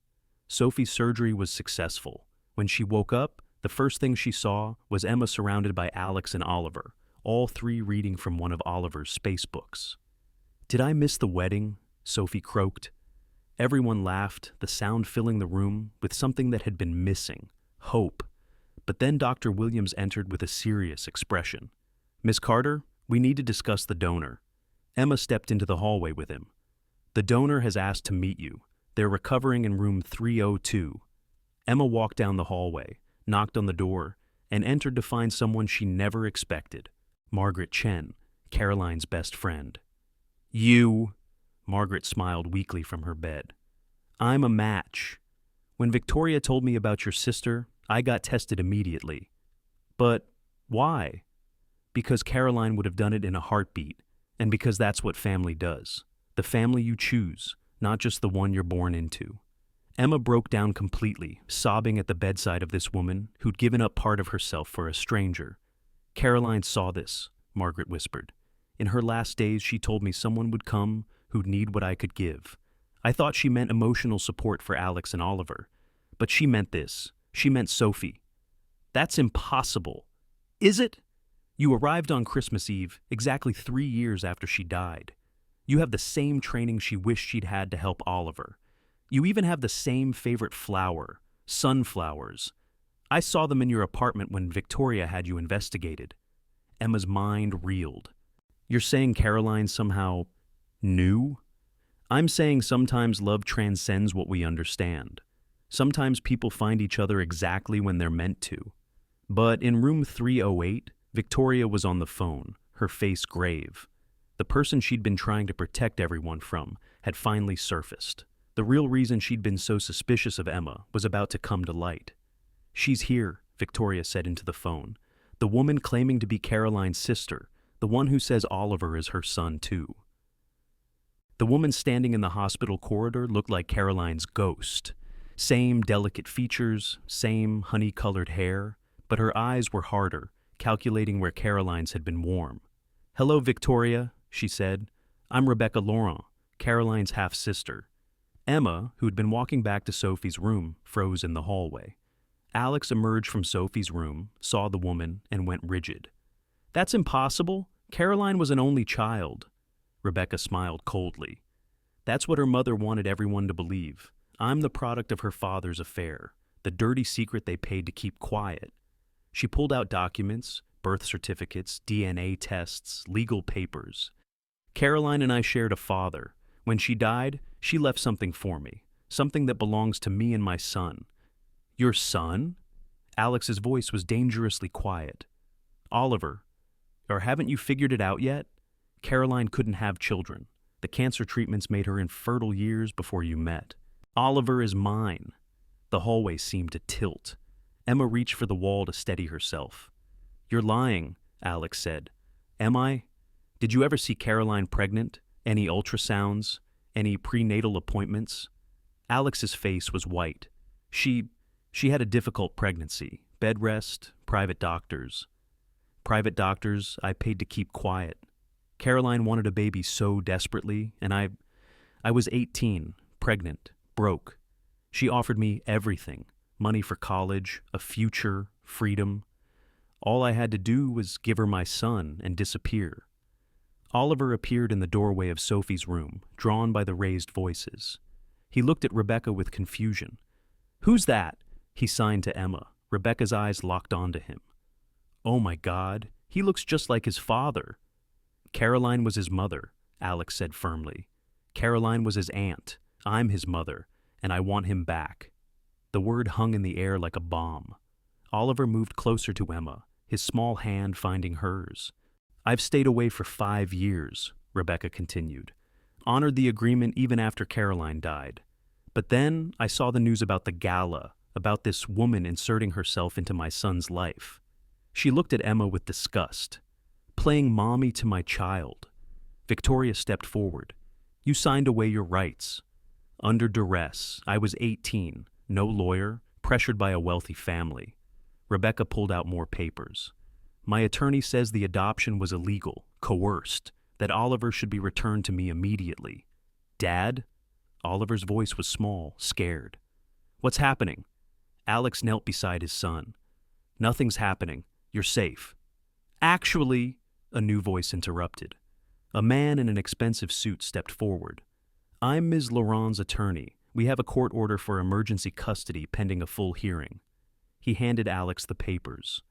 Sophie's surgery was successful. When she woke up, the first thing she saw was Emma surrounded by Alex and Oliver, all three reading from one of Oliver's space books. "Did I miss the wedding?" Sophie croaked. Everyone laughed, the sound filling the room with something that had been missing, hope. But then Dr. Williams entered with a serious expression. "Miss Carter, we need to discuss the donor." Emma stepped into the hallway with him. "The donor has asked to meet you. They're recovering in room 302. Emma walked down the hallway, knocked on the door, and entered to find someone she never expected. Margaret Chen, Caroline's best friend. "You," Margaret smiled weakly from her bed. "I'm a match. When Victoria told me about your sister, I got tested immediately. But why? Because Caroline would have done it in a heartbeat, and because that's what family does. The family you choose, not just the one you're born into." Emma broke down completely, sobbing at the bedside of this woman who'd given up part of herself for a stranger. "Caroline saw this," Margaret whispered. "In her last days, she told me someone would come who'd need what I could give. I thought she meant emotional support for Alex and Oliver. But she meant this. She meant Sophie." "That's impossible." "Is it? You arrived on Christmas Eve, exactly 3 years after she died. You have the same training she wished she'd had to help Oliver. You even have the same favorite flower, sunflowers. I saw them in your apartment when Victoria had you investigated." Emma's mind reeled. "You're saying Caroline somehow knew?" "I'm saying sometimes love transcends what we understand. Sometimes people find each other exactly when they're meant to. But in room 308, Victoria was on the phone, her face grave. The person she'd been trying to protect everyone from had finally surfaced. The real reason she'd been so suspicious of Emma was about to come to light. "She's here," Victoria said into the phone. "The woman claiming to be Caroline's sister, the one who says Oliver is her son too." The woman standing in the hospital corridor looked like Caroline's ghost. Same delicate features, same honey-colored hair, but her eyes were harder, calculating where Caroline's had been warm. "Hello, Victoria," she said. "I'm Rebecca Laurent, Caroline's half-sister." Emma, who'd been walking back to Sophie's room, froze in the hallway. Alex emerged from Sophie's room, saw the woman, and went rigid. "That's impossible. Caroline was an only child." Rebecca smiled coldly. "That's what her mother wanted everyone to believe. I'm the product of her father's affair, the dirty secret they paid to keep quiet." She pulled out documents, birth certificates, DNA tests, legal papers. "Caroline and I shared a father. When she died, she left something for me, something that belongs to me and my son." "Your son?" Alex's voice was dangerously quiet. "Oliver. Or haven't you figured it out yet? Caroline couldn't have children. The cancer treatments made her infertile years before you met. Oliver is mine." The hallway seemed to tilt. Emma reached for the wall to steady herself. "You're lying," Alex said. "Am I? Did you ever see Caroline pregnant? Any ultrasounds? Any prenatal appointments?" Alex's face was white. She had a difficult pregnancy. Bed rest, private doctors. Private doctors I paid to keep quiet. Caroline wanted a baby so desperately, and I was 18, pregnant, broke. She offered me everything, money for college, a future, freedom. All I had to do was give her my son and disappear. Oliver appeared in the doorway of Sophie's room, drawn by the raised voices. He looked at Rebecca with confusion. "Who's that?" He signed to Emma. Rebecca's eyes locked onto him. "Oh my God, he looks just like his father." "Caroline was his mother," Alex said firmly. "Caroline was his aunt. I'm his mother, and I want him back." The word hung in the air like a bomb. Oliver moved closer to Emma, his small hand finding hers. "I've stayed away for 5 years," Rebecca continued. "Honored the agreement even after Caroline died. But then I saw the news about the gala, about this woman inserting herself into my son's life." She looked at Emma with disgust. "Playing mommy to my child." Victoria stepped forward. "You signed away your rights." "Under duress. I was 18. No lawyer. pressured by a wealthy family. Rebecca pulled out more papers. My attorney says the adoption was illegal, coerced, that Oliver should be returned to me immediately. Dad? Oliver's voice was small, scared. What's happening? Alex knelt beside his son. Nothing's happening. You're safe. Actually, a new voice interrupted. A man in an expensive suit stepped forward. I'm Ms. Laurent's attorney. We have a court order for emergency custody pending a full hearing. He handed Alex the papers.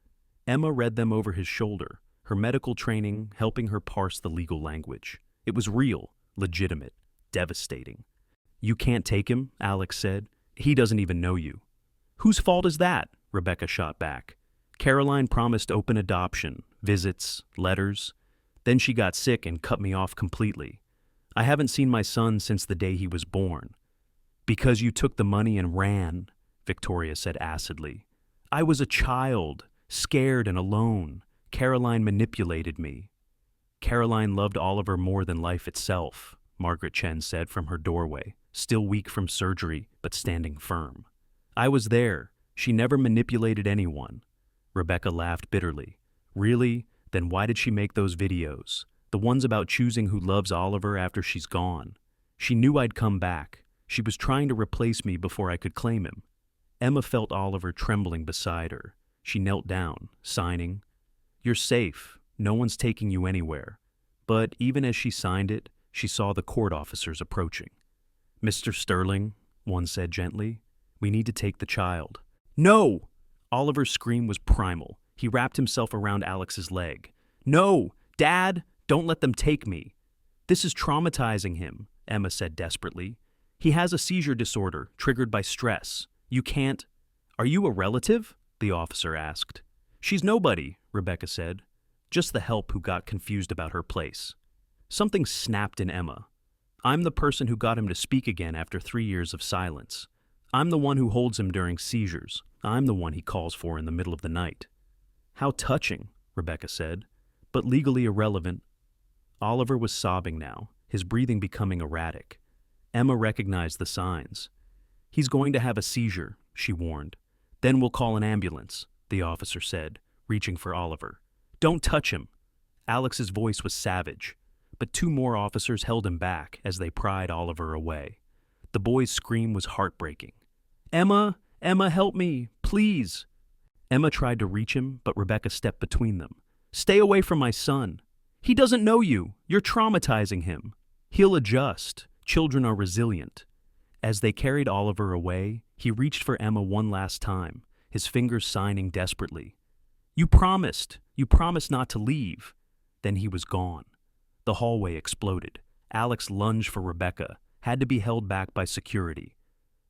Emma read them over his shoulder, her medical training helping her parse the legal language. It was real, legitimate, devastating. You can't take him, Alex said. He doesn't even know you. Whose fault is that? Rebecca shot back. Caroline promised open adoption, visits, letters. Then she got sick and cut me off completely. I haven't seen my son since the day he was born. Because you took the money and ran, Victoria said acidly. I was a child, scared and alone. Caroline manipulated me. Caroline loved Oliver more than life itself, Margaret Chen said from her doorway, still weak from surgery but standing firm. I was there. She never manipulated anyone. Rebecca laughed bitterly. Really? Then why did she make those videos? The ones about choosing who loves Oliver after she's gone. She knew I'd come back. She was trying to replace me before I could claim him. Emma felt Oliver trembling beside her. She knelt down, signing. You're safe. No one's taking you anywhere. But even as she signed it, she saw the court officers approaching. Mr. Sterling, one said gently, we need to take the child. No! Oliver's scream was primal. He wrapped himself around Alex's leg. No! Dad! Don't let them take me. This is traumatizing him, Emma said desperately. He has a seizure disorder triggered by stress. You can't... Are you a relative? The officer asked. She's nobody, Rebecca said. Just the help who got confused about her place. Something snapped in Emma. I'm the person who got him to speak again after 3 years of silence. I'm the one who holds him during seizures. I'm the one he calls for in the middle of the night. How touching, Rebecca said, but legally irrelevant. Oliver was sobbing now, his breathing becoming erratic. Emma recognized the signs. He's going to have a seizure, she warned. Then we'll call an ambulance, the officer said, reaching for Oliver. Don't touch him. Alex's voice was savage, but 2 more officers held him back as they pried Oliver away. The boy's scream was heartbreaking. Emma, help me, please. Emma tried to reach him, but Rebecca stepped between them. Stay away from my son. He doesn't know you. You're traumatizing him. He'll adjust. Children are resilient. As they carried Oliver away, he reached for Emma one last time, his fingers signing desperately. You promised not to leave. Then he was gone. The hallway exploded. Alex lunged for Rebecca, had to be held back by security.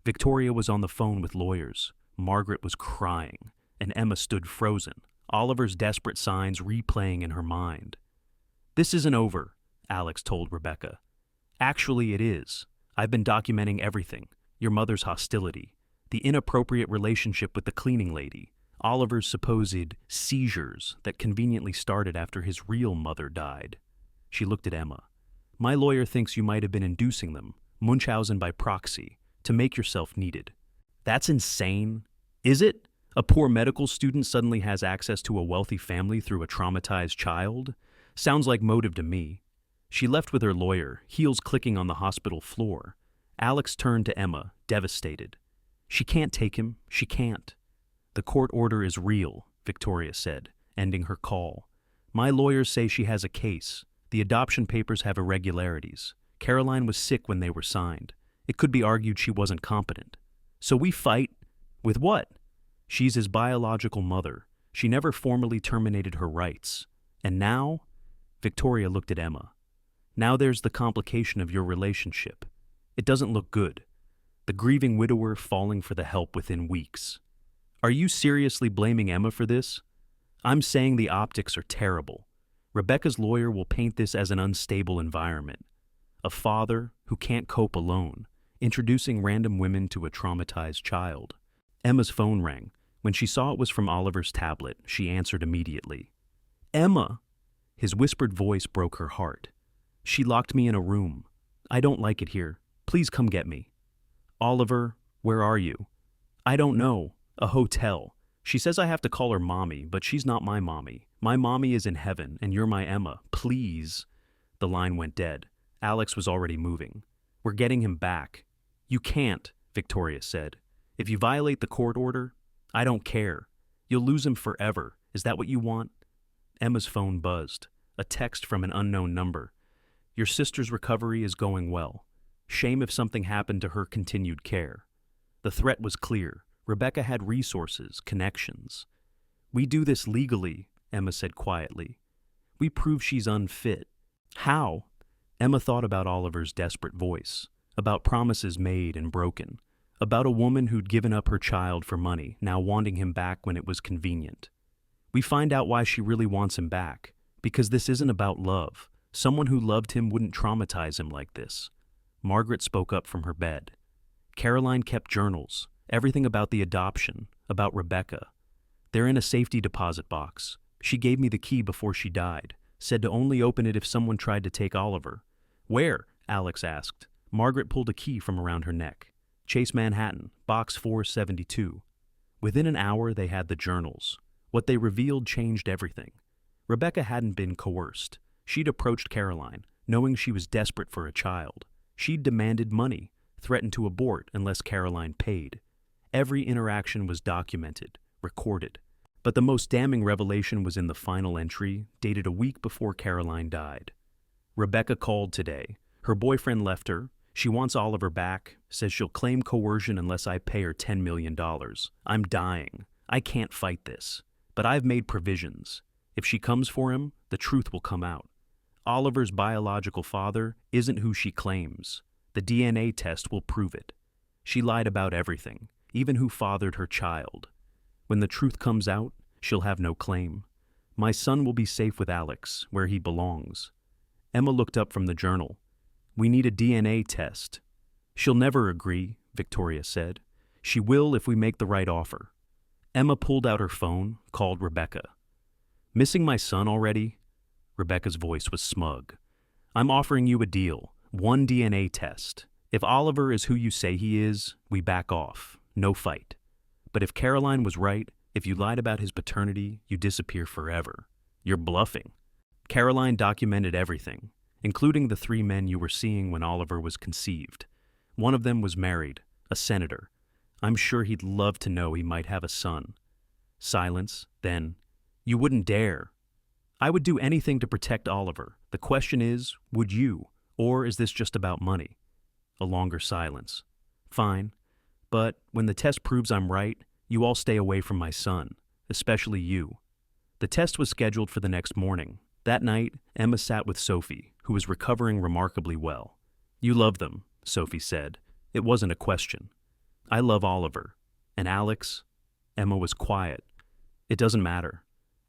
Victoria was on the phone with lawyers. Margaret was crying, and Emma stood frozen, Oliver's desperate signs replaying in her mind. This isn't over, Alex told Rebecca. Actually, it is. I've been documenting everything. Your mother's hostility, the inappropriate relationship with the cleaning lady, Oliver's supposed seizures that conveniently started after his real mother died. She looked at Emma. My lawyer thinks you might have been inducing them, Munchausen by proxy, to make yourself needed. That's insane. Is it? A poor medical student suddenly has access to a wealthy family through a traumatized child? Sounds like motive to me. She left with her lawyer, heels clicking on the hospital floor. Alex turned to Emma, devastated. She can't take him. She can't. The court order is real, Victoria said, ending her call. My lawyers say she has a case. The adoption papers have irregularities. Caroline was sick when they were signed. It could be argued she wasn't competent. So we fight. With what? She's his biological mother. She never formally terminated her rights. And now? Victoria looked at Emma. Now there's the complication of your relationship. It doesn't look good. The grieving widower falling for the help within weeks. Are you seriously blaming Emma for this? I'm saying the optics are terrible. Rebecca's lawyer will paint this as an unstable environment. A father who can't cope alone, introducing random women to a traumatized child. Emma's phone rang. When she saw it was from Oliver's tablet, she answered immediately. Emma! His whispered voice broke her heart. She locked me in a room. I don't like it here. Please come get me. Oliver, where are you? I don't know. A hotel. She says I have to call her mommy, but she's not my mommy. My mommy is in heaven, and you're my Emma. Please. The line went dead. Alex was already moving. We're getting him back. You can't, Victoria said. If you violate the court order, I don't care. You'll lose him forever. Is that what you want? Emma's phone buzzed. A text from an unknown number. Your sister's recovery is going well. Shame if something happened to her continued care. The threat was clear. Rebecca had resources, connections. We do this legally, Emma said quietly. We prove she's unfit. How? Emma thought about Oliver's desperate voice, about promises made and broken, about a woman who'd given up her child for money, now wanting him back when it was convenient. We find out why she really wants him back, because this isn't about love. Someone who loved him wouldn't traumatize him like this. Margaret spoke up from her bed. Caroline kept journals, everything about the adoption, about Rebecca. They're in a safety deposit box. She gave me the key before she died, said to only open it if someone tried to take Oliver. Where? Alex asked. Margaret pulled a key from around her neck. Chase Manhattan, box 472. Within an hour, they had the journals. What they revealed changed everything. Rebecca hadn't been coerced. She'd approached Caroline, knowing she was desperate for a child. She'd demanded money, threatened to abort unless Caroline paid. Every interaction was documented, recorded. But the most damning revelation was in the final entry, dated a week before Caroline died. Rebecca called today. Her boyfriend left her. She wants Oliver back, says she'll claim coercion unless I pay her $10 million. I'm dying. I can't fight this. But I've made provisions. If she comes for him, the truth will come out. Oliver's biological father isn't who she claims. The DNA test will prove it. She lied about everything, even who fathered her child. When the truth comes out, she'll have no claim. My son will be safe with Alex, where he belongs. Emma looked up from the journal. We need a DNA test. She'll never agree, Victoria said. She will if we make the right offer. Emma pulled out her phone, called Rebecca. Missing my son already? Rebecca's voice was smug. I'm offering you a deal. 1 DNA test. If Oliver is who you say he is, we back off. No fight. But if Caroline was right, if you lied about his paternity, you disappear forever. You're bluffing. Caroline documented everything, including the 3 men you were seeing when Oliver was conceived. One of them was married, a senator. I'm sure he'd love to know he might have a son. Silence, then, you wouldn't dare. I would do anything to protect Oliver. The question is, would you, or is this just about money? A longer silence. Fine, but when the test proves I'm right, you all stay away from my son, especially you. The test was scheduled for the next morning. That night, Emma sat with Sophie, who was recovering remarkably well. You love them, Sophie said. It wasn't a question. I love Oliver. And Alex? Emma was quiet. It doesn't matter.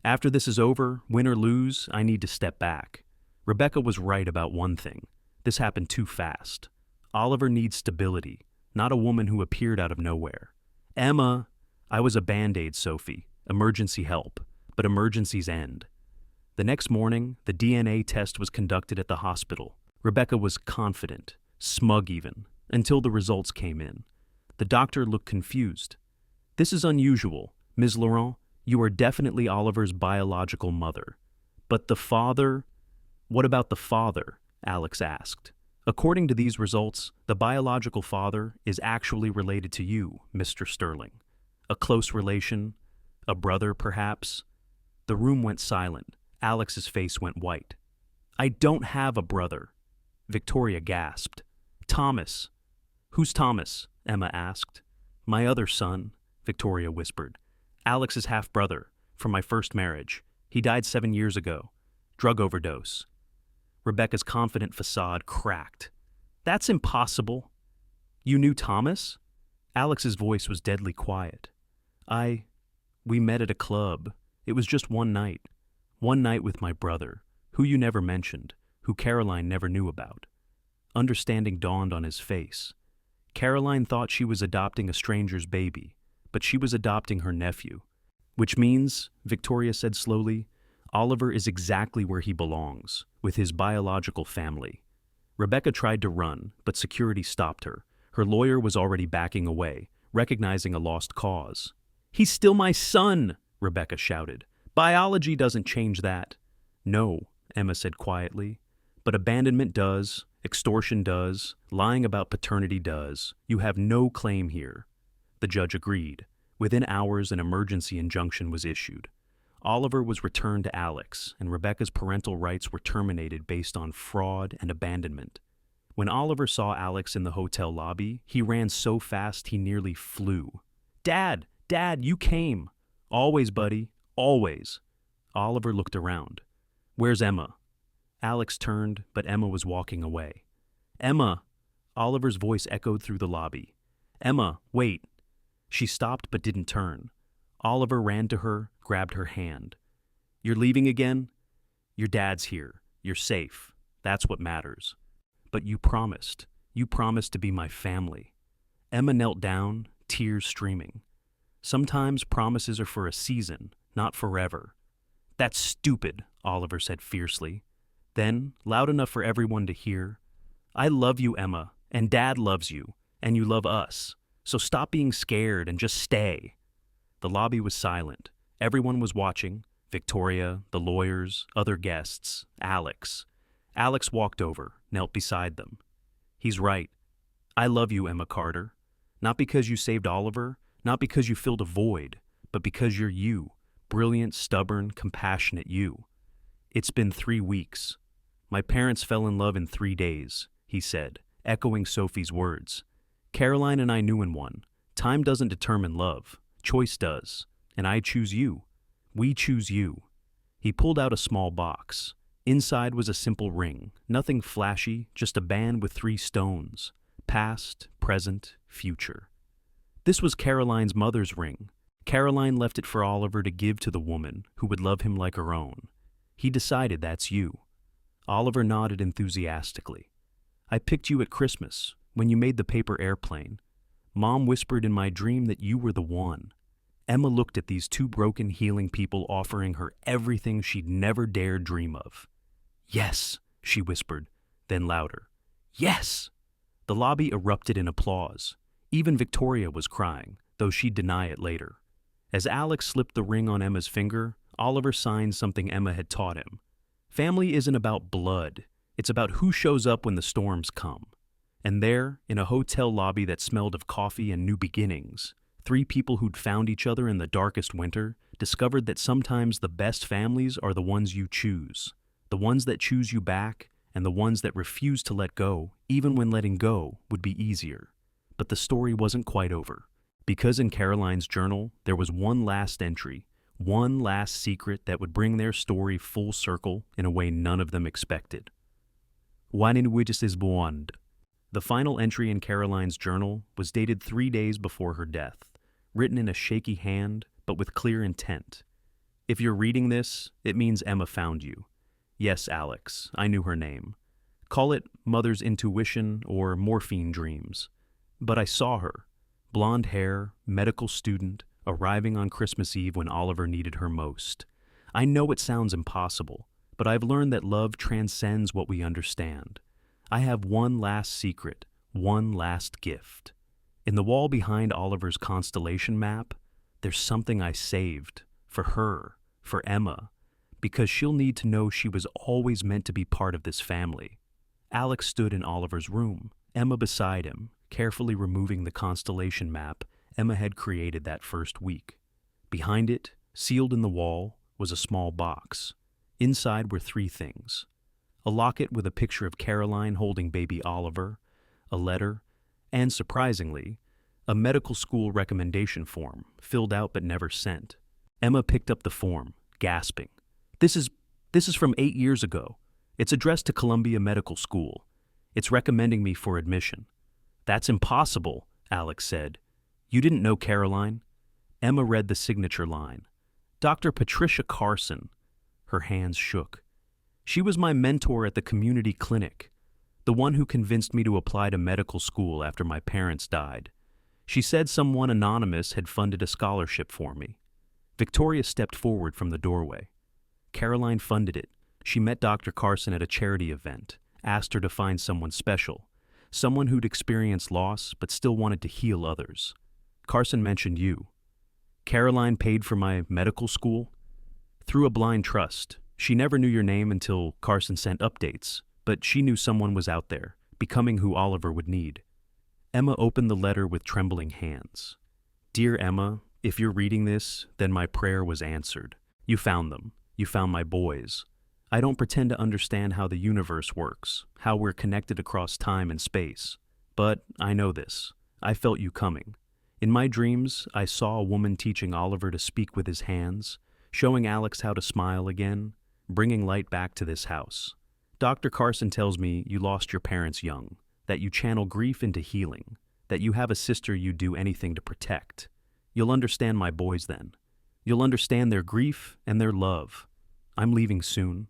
After this is over, win or lose, I need to step back. Rebecca was right about one thing. This happened too fast. Oliver needs stability, not a woman who appeared out of nowhere. Emma, I was a Band-Aid, Sophie. Emergency help. But emergencies end. The next morning, the DNA test was conducted at the hospital. Rebecca was confident, smug even, until the results came in. The doctor looked confused. This is unusual. Ms. Laurent, you are definitely Oliver's biological mother. But the father? What about the father? Alex asked. According to these results, the biological father is actually related to you, Mr. Sterling. A close relation? A brother, perhaps? The room went silent. Alex's face went white. I don't have a brother. Victoria gasped. Thomas. Who's Thomas? Emma asked. My other son, Victoria whispered. Alex's half-brother, from my first marriage. He died 7 years ago. Drug overdose. Rebecca's confident facade cracked. That's impossible. You knew Thomas? Alex's voice was deadly quiet. We met at a club. It was just one night. One night with my brother, who you never mentioned, who Caroline never knew about. Understanding dawned on his face. Caroline thought she was adopting a stranger's baby, but she was adopting her nephew. Which means, Victoria said slowly, Oliver is exactly where he belongs, with his biological family. Rebecca tried to run, but security stopped her. Her lawyer was already backing away, recognizing a lost cause. "He's still my son!" Rebecca shouted. "Biology doesn't change that." "No," Emma said quietly, "but abandonment does, extortion does, lying about paternity does. You have no claim here." The judge agreed. Within hours, an emergency injunction was issued. Oliver was returned to Alex, and Rebecca's parental rights were terminated based on fraud and abandonment. When Oliver saw Alex in the hotel lobby, he ran so fast he nearly flew. "Dad! Dad, you came!" "Always, buddy, always." Oliver looked around. "Where's Emma?" Alex turned, but Emma was walking away. "Emma!" Oliver's voice echoed through the lobby. "Emma, wait." She stopped but didn't turn. Oliver ran to her, grabbed her hand. "You're leaving again?" "Your dad's here. You're safe. That's what matters." "But you promised. You promised to be my family." Emma knelt down, tears streaming. "Sometimes promises are for a season, not forever." "That's stupid," Oliver said fiercely. Then, loud enough for everyone to hear, "I love you, Emma, and Dad loves you, and you love us. So stop being scared and just stay." The lobby was silent. Everyone was watching. Victoria, the lawyers, other guests, Alex. Alex walked over, knelt beside them. "He's right. I love you, Emma Carter. Not because you saved Oliver, not because you filled a void, but because you're you, brilliant, stubborn, compassionate you." "It's been 3 weeks. My parents fell in love in 3 days," he said, echoing Sophie's words. "Caroline and I knew in one. Time doesn't determine love. Choice does. And I choose you. We choose you." He pulled out a small box. Inside was a simple ring, nothing flashy, just a band with 3 stones. Past, present, future. This was Caroline's mother's ring. Caroline left it for Oliver to give to the woman who would love him like her own. He decided that's you. Oliver nodded enthusiastically. "I picked you at Christmas, when you made the paper airplane. Mom whispered in my dream that you were the one." Emma looked at these 2 broken, healing people offering her everything she'd never dared dream of. "Yes," she whispered, then louder. "Yes!" The lobby erupted in applause. Even Victoria was crying, though she'd deny it later. As Alex slipped the ring on Emma's finger, Oliver signed something Emma had taught him. Family isn't about blood. It's about who shows up when the storms come. And there, in a hotel lobby that smelled of coffee and new beginnings, 3 people who'd found each other in the darkest winter discovered that sometimes the best families are the ones you choose, the ones that choose you back, and the ones that refuse to let go, even when letting go would be easier. But the story wasn't quite over, because in Caroline's journal there was one last entry, one last secret that would bring their story full circle in a way none of them expected. "One in which is bond." The final entry in Caroline's journal was dated 3 days before her death, written in a shaky hand, but with clear intent. "If you're reading this, it means Emma found you. Yes, Alex, I knew her name. Call it mother's intuition or morphine dreams. But I saw her. Blonde hair, medical student, arriving on Christmas Eve when Oliver needed her most. I know it sounds impossible, but I've learned that love transcends what we understand. I have one last secret, one last gift. In the wall behind Oliver's constellation map, there's something I saved, for her, for Emma, because she'll need to know she was always meant to be part of this family." Alex stood in Oliver's room, Emma beside him, carefully removing the constellation map Emma had created that first week. Behind it, sealed in the wall, was a small box. Inside were 3 things: a locket with a picture of Caroline holding baby Oliver, a letter, and, surprisingly, a medical school recommendation form, filled out but never sent. Emma picked up the form, gasping. This is from 8 years ago. It's addressed to Columbia Medical School. It's recommending me for admission." "That's impossible," Alex said. "You didn't know Caroline?" Emma read the signature line. "Dr. Patricia Carson." Her hands shook. "She was my mentor at the community clinic, the one who convinced me to apply to medical school after my parents died. She said someone anonymous had funded a scholarship for me." Victoria stepped forward from the doorway. "Caroline funded it. She met Dr. Carson at a charity event, asked her to find someone special, someone who'd experienced loss but still wanted to heal others. Carson mentioned you. Caroline paid for my medical school. Through a blind trust. She never knew your name until Carson sent updates, but she knew someone was out there, becoming who Oliver would need. Emma opened the letter with trembling hands. Dear Emma, if you're reading this, then my prayer was answered. You found them. You found my boys. I don't pretend to understand how the universe works, how we're connected across time and space. But I know this. I felt you coming. In my dreams, I saw a woman teaching Oliver to speak with his hands, showing Alex how to smile again, bringing light back to this house. Dr. Carson tells me you lost your parents young, that you channel grief into healing, that you have a sister you'd do anything to protect. You'll understand my boys then. You'll understand their grief and their love. I'm leaving soon.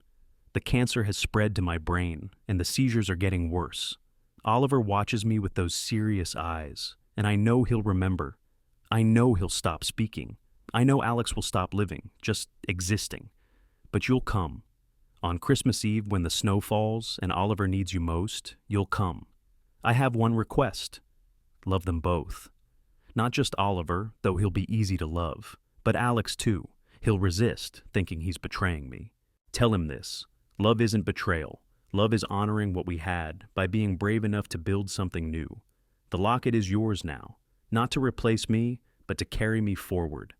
The cancer has spread to my brain, and the seizures are getting worse. Oliver watches me with those serious eyes, and I know he'll remember. I know he'll stop speaking. I know Alex will stop living, just existing. But you'll come. On Christmas Eve, when the snow falls and Oliver needs you most, you'll come. I have one request. Love them both. Not just Oliver, though he'll be easy to love, but Alex too. He'll resist, thinking he's betraying me. Tell him this. Love isn't betrayal. Love is honoring what we had by being brave enough to build something new. The locket is yours now, not to replace me, but to carry me forward.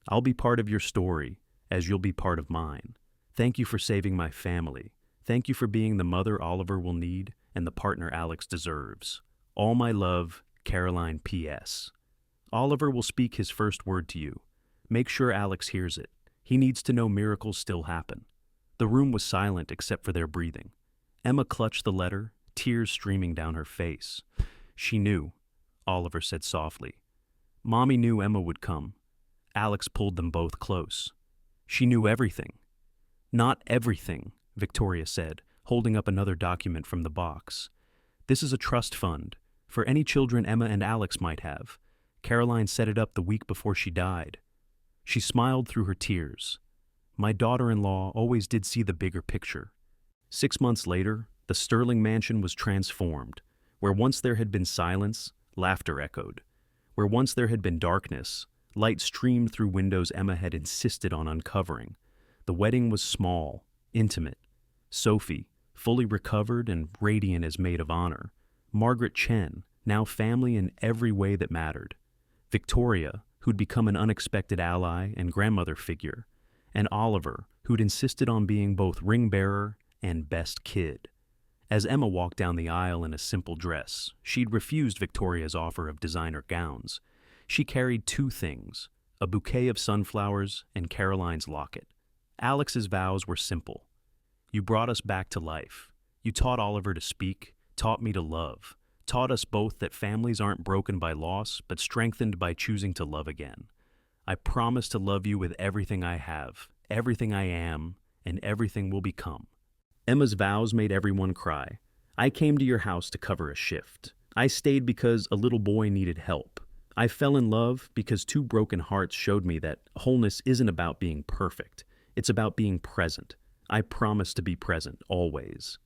I'll be part of your story, as you'll be part of mine. Thank you for saving my family. Thank you for being the mother Oliver will need and the partner Alex deserves. All my love, Caroline P.S. Oliver will speak his first word to you. Make sure Alex hears it. He needs to know miracles still happen. The room was silent except for their breathing. Emma clutched the letter, tears streaming down her face. She knew, Oliver said softly. Mommy knew Emma would come. Alex pulled them both close. She knew everything. Not everything, Victoria said, holding up another document from the box. This is a trust fund, for any children Emma and Alex might have. Caroline set it up the week before she died. She smiled through her tears. My daughter-in-law always did see the bigger picture. 6 months later, the Sterling mansion was transformed. Where once there had been silence, laughter echoed. Where once there had been darkness, light streamed through windows Emma had insisted on uncovering. The wedding was small, intimate. Sophie, fully recovered and radiant as maid of honor. Margaret Chen, now family in every way that mattered. Victoria, who'd become an unexpected ally and grandmother figure. And Oliver, who'd insisted on being both ring-bearer and best kid. As Emma walked down the aisle in a simple dress, she'd refused Victoria's offer of designer gowns. She carried 2 things, a bouquet of sunflowers and Caroline's locket. Alex's vows were simple. You brought us back to life. You taught Oliver to speak, taught me to love, taught us both that families aren't broken by loss, but strengthened by choosing to love again. I promise to love you with everything I have, everything I am, and everything will become. Emma's vows made everyone cry. I came to your house to cover a shift. I stayed because a little boy needed help. I fell in love because 2 broken hearts showed me that wholeness isn't about being perfect. It's about being present. I promised to be present, always.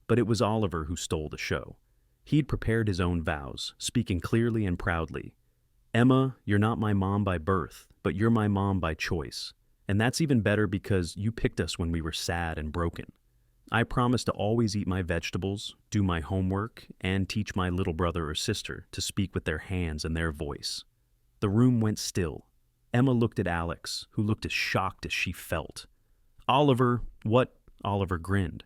But it was Oliver who stole the show. He'd prepared his own vows, speaking clearly and proudly. Emma, you're not my mom by birth, but you're my mom by choice. And that's even better because you picked us when we were sad and broken. I promise to always eat my vegetables, do my homework, and teach my little brother or sister to speak with their hands and their voice. The room went still. Emma looked at Alex, who looked as shocked as she felt. Oliver, what? Oliver grinned.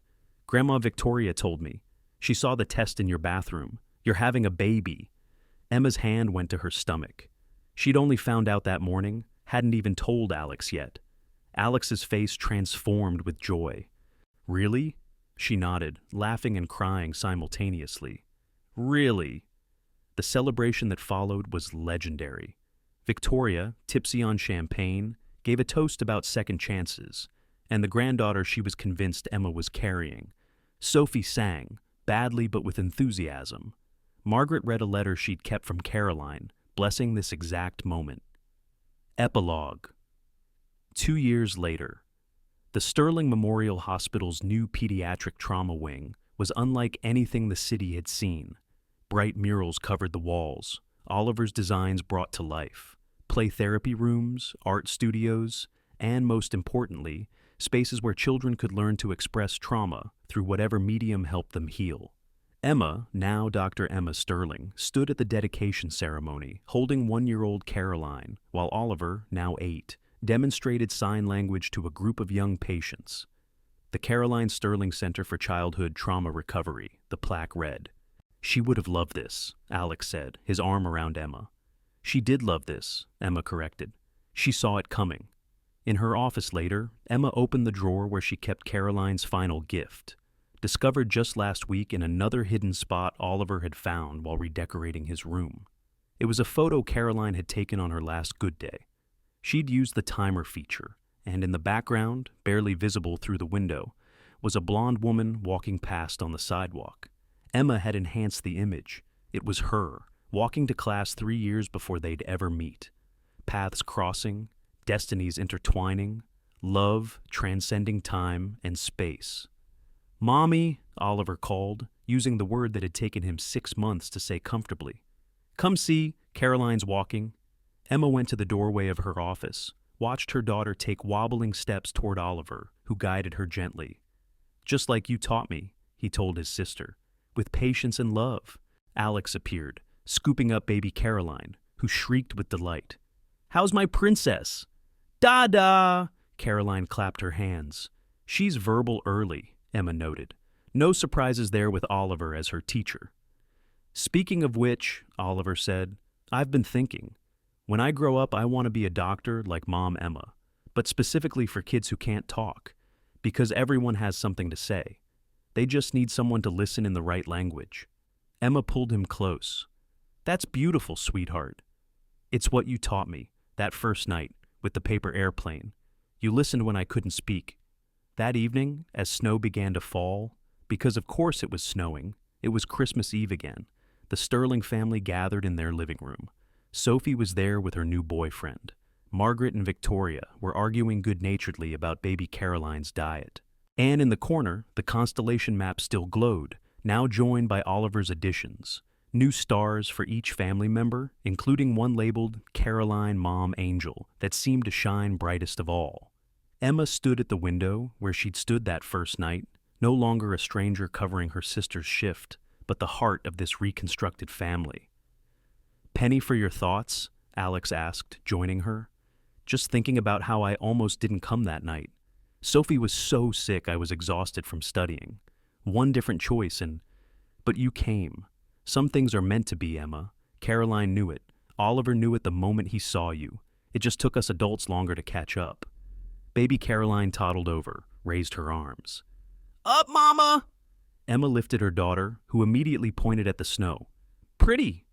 Grandma Victoria told me. She saw the test in your bathroom. You're having a baby. Emma's hand went to her stomach. She'd only found out that morning, hadn't even told Alex yet. Alex's face transformed with joy. Really? She nodded, laughing and crying simultaneously. Really? The celebration that followed was legendary. Victoria, tipsy on champagne, gave a toast about second chances, and the granddaughter she was convinced Emma was carrying. Sophie sang, badly but with enthusiasm. Margaret read a letter she'd kept from Caroline, blessing this exact moment. Epilogue. 2 years later. The Sterling Memorial Hospital's new pediatric trauma wing was unlike anything the city had seen. Bright murals covered the walls, Oliver's designs brought to life. Play therapy rooms, art studios, and most importantly, spaces where children could learn to express trauma through whatever medium helped them heal. Emma, now Dr. Emma Sterling, stood at the dedication ceremony, holding 1-year-old Caroline, while Oliver, now 8, demonstrated sign language to a group of young patients. The Caroline Sterling Center for Childhood Trauma Recovery, the plaque read. "She would have loved this," Alex said, his arm around Emma. "She did love this," Emma corrected. "She saw it coming." In her office later, Emma opened the drawer where she kept Caroline's final gift, discovered just last week in another hidden spot Oliver had found while redecorating his room. It was a photo Caroline had taken on her last good day. She'd used the timer feature, and in the background, barely visible through the window, was a blonde woman walking past on the sidewalk. Emma had enhanced the image. It was her, walking to class 3 years before they'd ever meet. Paths crossing, destinies intertwining, love transcending time and space. "Mommy," Oliver called, using the word that had taken him 6 months to say comfortably. "Come see, Caroline's walking." Emma went to the doorway of her office, watched her daughter take wobbling steps toward Oliver, who guided her gently. "Just like you taught me," he told his sister. "With patience and love." Alex appeared, scooping up baby Caroline, who shrieked with delight. "How's my princess?" "Da-da!" Caroline clapped her hands. "She's verbal early," Emma noted. No surprises there with Oliver as her teacher. "Speaking of which," Oliver said, "I've been thinking. When I grow up, I want to be a doctor like Mom Emma, but specifically for kids who can't talk, because everyone has something to say. They just need someone to listen in the right language." Emma pulled him close. "That's beautiful, sweetheart. It's what you taught me, that first night, with the paper airplane. You listened when I couldn't speak. That evening, as snow began to fall, because of course it was snowing, it was Christmas Eve again, the Sterling family gathered in their living room. Sophie was there with her new boyfriend. Margaret and Victoria were arguing good-naturedly about baby Caroline's diet. And in the corner, the constellation map still glowed, now joined by Oliver's additions. New stars for each family member, including one labeled Caroline Mom Angel that seemed to shine brightest of all. Emma stood at the window where she'd stood that first night, no longer a stranger covering her sister's shift, but the heart of this reconstructed family. "Penny for your thoughts?" Alex asked, joining her. "Just thinking about how I almost didn't come that night. Sophie was so sick I was exhausted from studying. One different choice but you came. Some things are meant to be, Emma. Caroline knew it. Oliver knew it the moment he saw you. It just took us adults longer to catch up." Baby Caroline toddled over, raised her arms. "Up, Mama!" Emma lifted her daughter, who immediately pointed at the snow. "Pretty."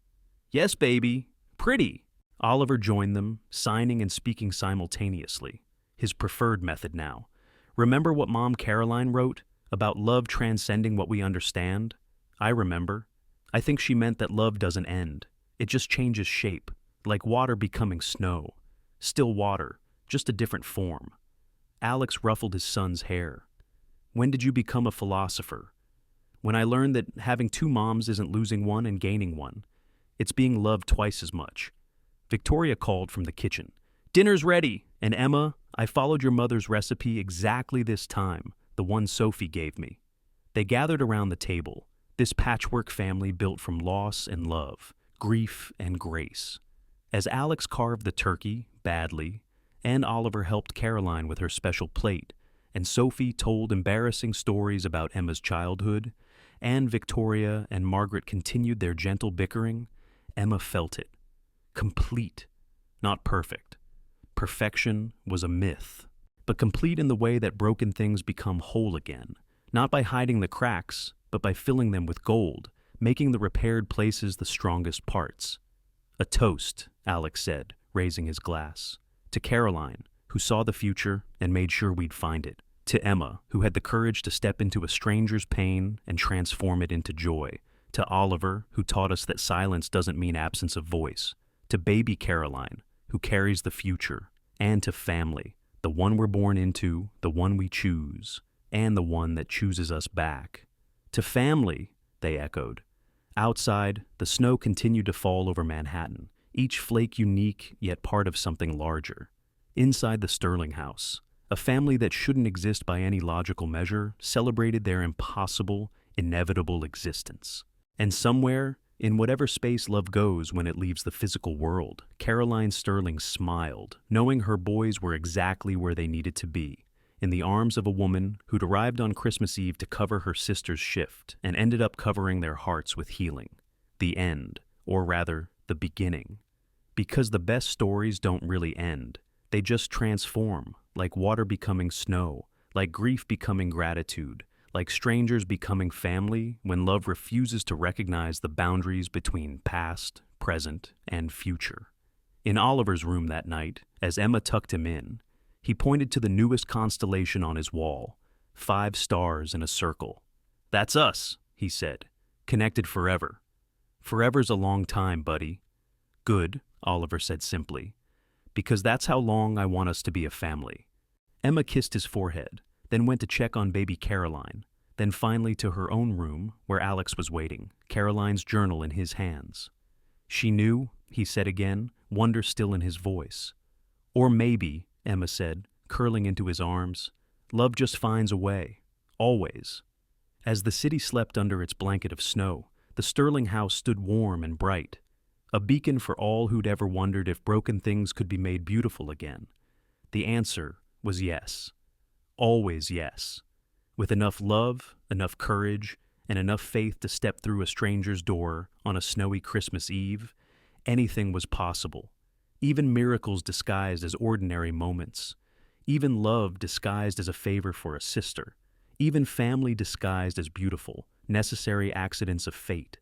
"Yes, baby, pretty." Oliver joined them, signing and speaking simultaneously, his preferred method now. "Remember what Mom Caroline wrote about love transcending what we understand?" "I remember. I think she meant that love doesn't end. It just changes shape, like water becoming snow. Still water, just a different form." Alex ruffled his son's hair. "When did you become a philosopher?" "When I learned that having 2 moms isn't losing one and gaining one. It's being loved twice as much." Victoria called from the kitchen. "Dinner's ready!" And Emma, "I followed your mother's recipe exactly this time, the one Sophie gave me." They gathered around the table, this patchwork family built from loss and love, grief and grace. As Alex carved the turkey, badly, and Oliver helped Caroline with her special plate, and Sophie told embarrassing stories about Emma's childhood, and Victoria and Margaret continued their gentle bickering, Emma felt it. Complete, not perfect. Perfection was a myth, but complete in the way that broken things become whole again, not by hiding the cracks, but by filling them with gold, making the repaired places the strongest parts. "A toast," Alex said, raising his glass. "To Caroline, who saw the future and made sure we'd find it. To Emma, who had the courage to step into a stranger's pain and transform it into joy. To Oliver, who taught us that silence doesn't mean absence of voice. To baby Caroline, who carries the future. And to family, the one we're born into, the one we choose, and the one that chooses us back." "To family," they echoed. Outside, the snow continued to fall over Manhattan, each flake unique yet part of something larger. Inside the Sterling house, a family that shouldn't exist by any logical measure celebrated their impossible, inevitable existence. And somewhere, in whatever space love goes when it leaves the physical world, Caroline Sterling smiled, knowing her boys were exactly where they needed to be, in the arms of a woman who'd arrived on Christmas Eve to cover her sister's shift and ended up covering their hearts with healing. The end, or rather, the beginning. Because the best stories don't really end. They just transform, like water becoming snow, like grief becoming gratitude, like strangers becoming family when love refuses to recognize the boundaries between past, present, and future. In Oliver's room that night, as Emma tucked him in, he pointed to the newest constellation on his wall, 5 stars in a circle. "That's us," he said, "connected forever." "Forever's a long time, buddy." "Good," Oliver said simply, "because that's how long I want us to be a family." Emma kissed his forehead, then went to check on baby Caroline, then finally to her own room where Alex was waiting, Caroline's journal in his hands. "She knew," he said again, wonder still in his voice. "Or maybe," Emma said, curling into his arms, "love just finds a way. Always." As the city slept under its blanket of snow, the Sterling house stood warm and bright, a beacon for all who'd ever wondered if broken things could be made beautiful again. The answer was yes. Always yes. With enough love, enough courage, and enough faith to step through a stranger's door on a snowy Christmas Eve, anything was possible. Even miracles disguised as ordinary moments. Even love disguised as a favor for a sister. Even family disguised as beautiful, necessary accidents of fate.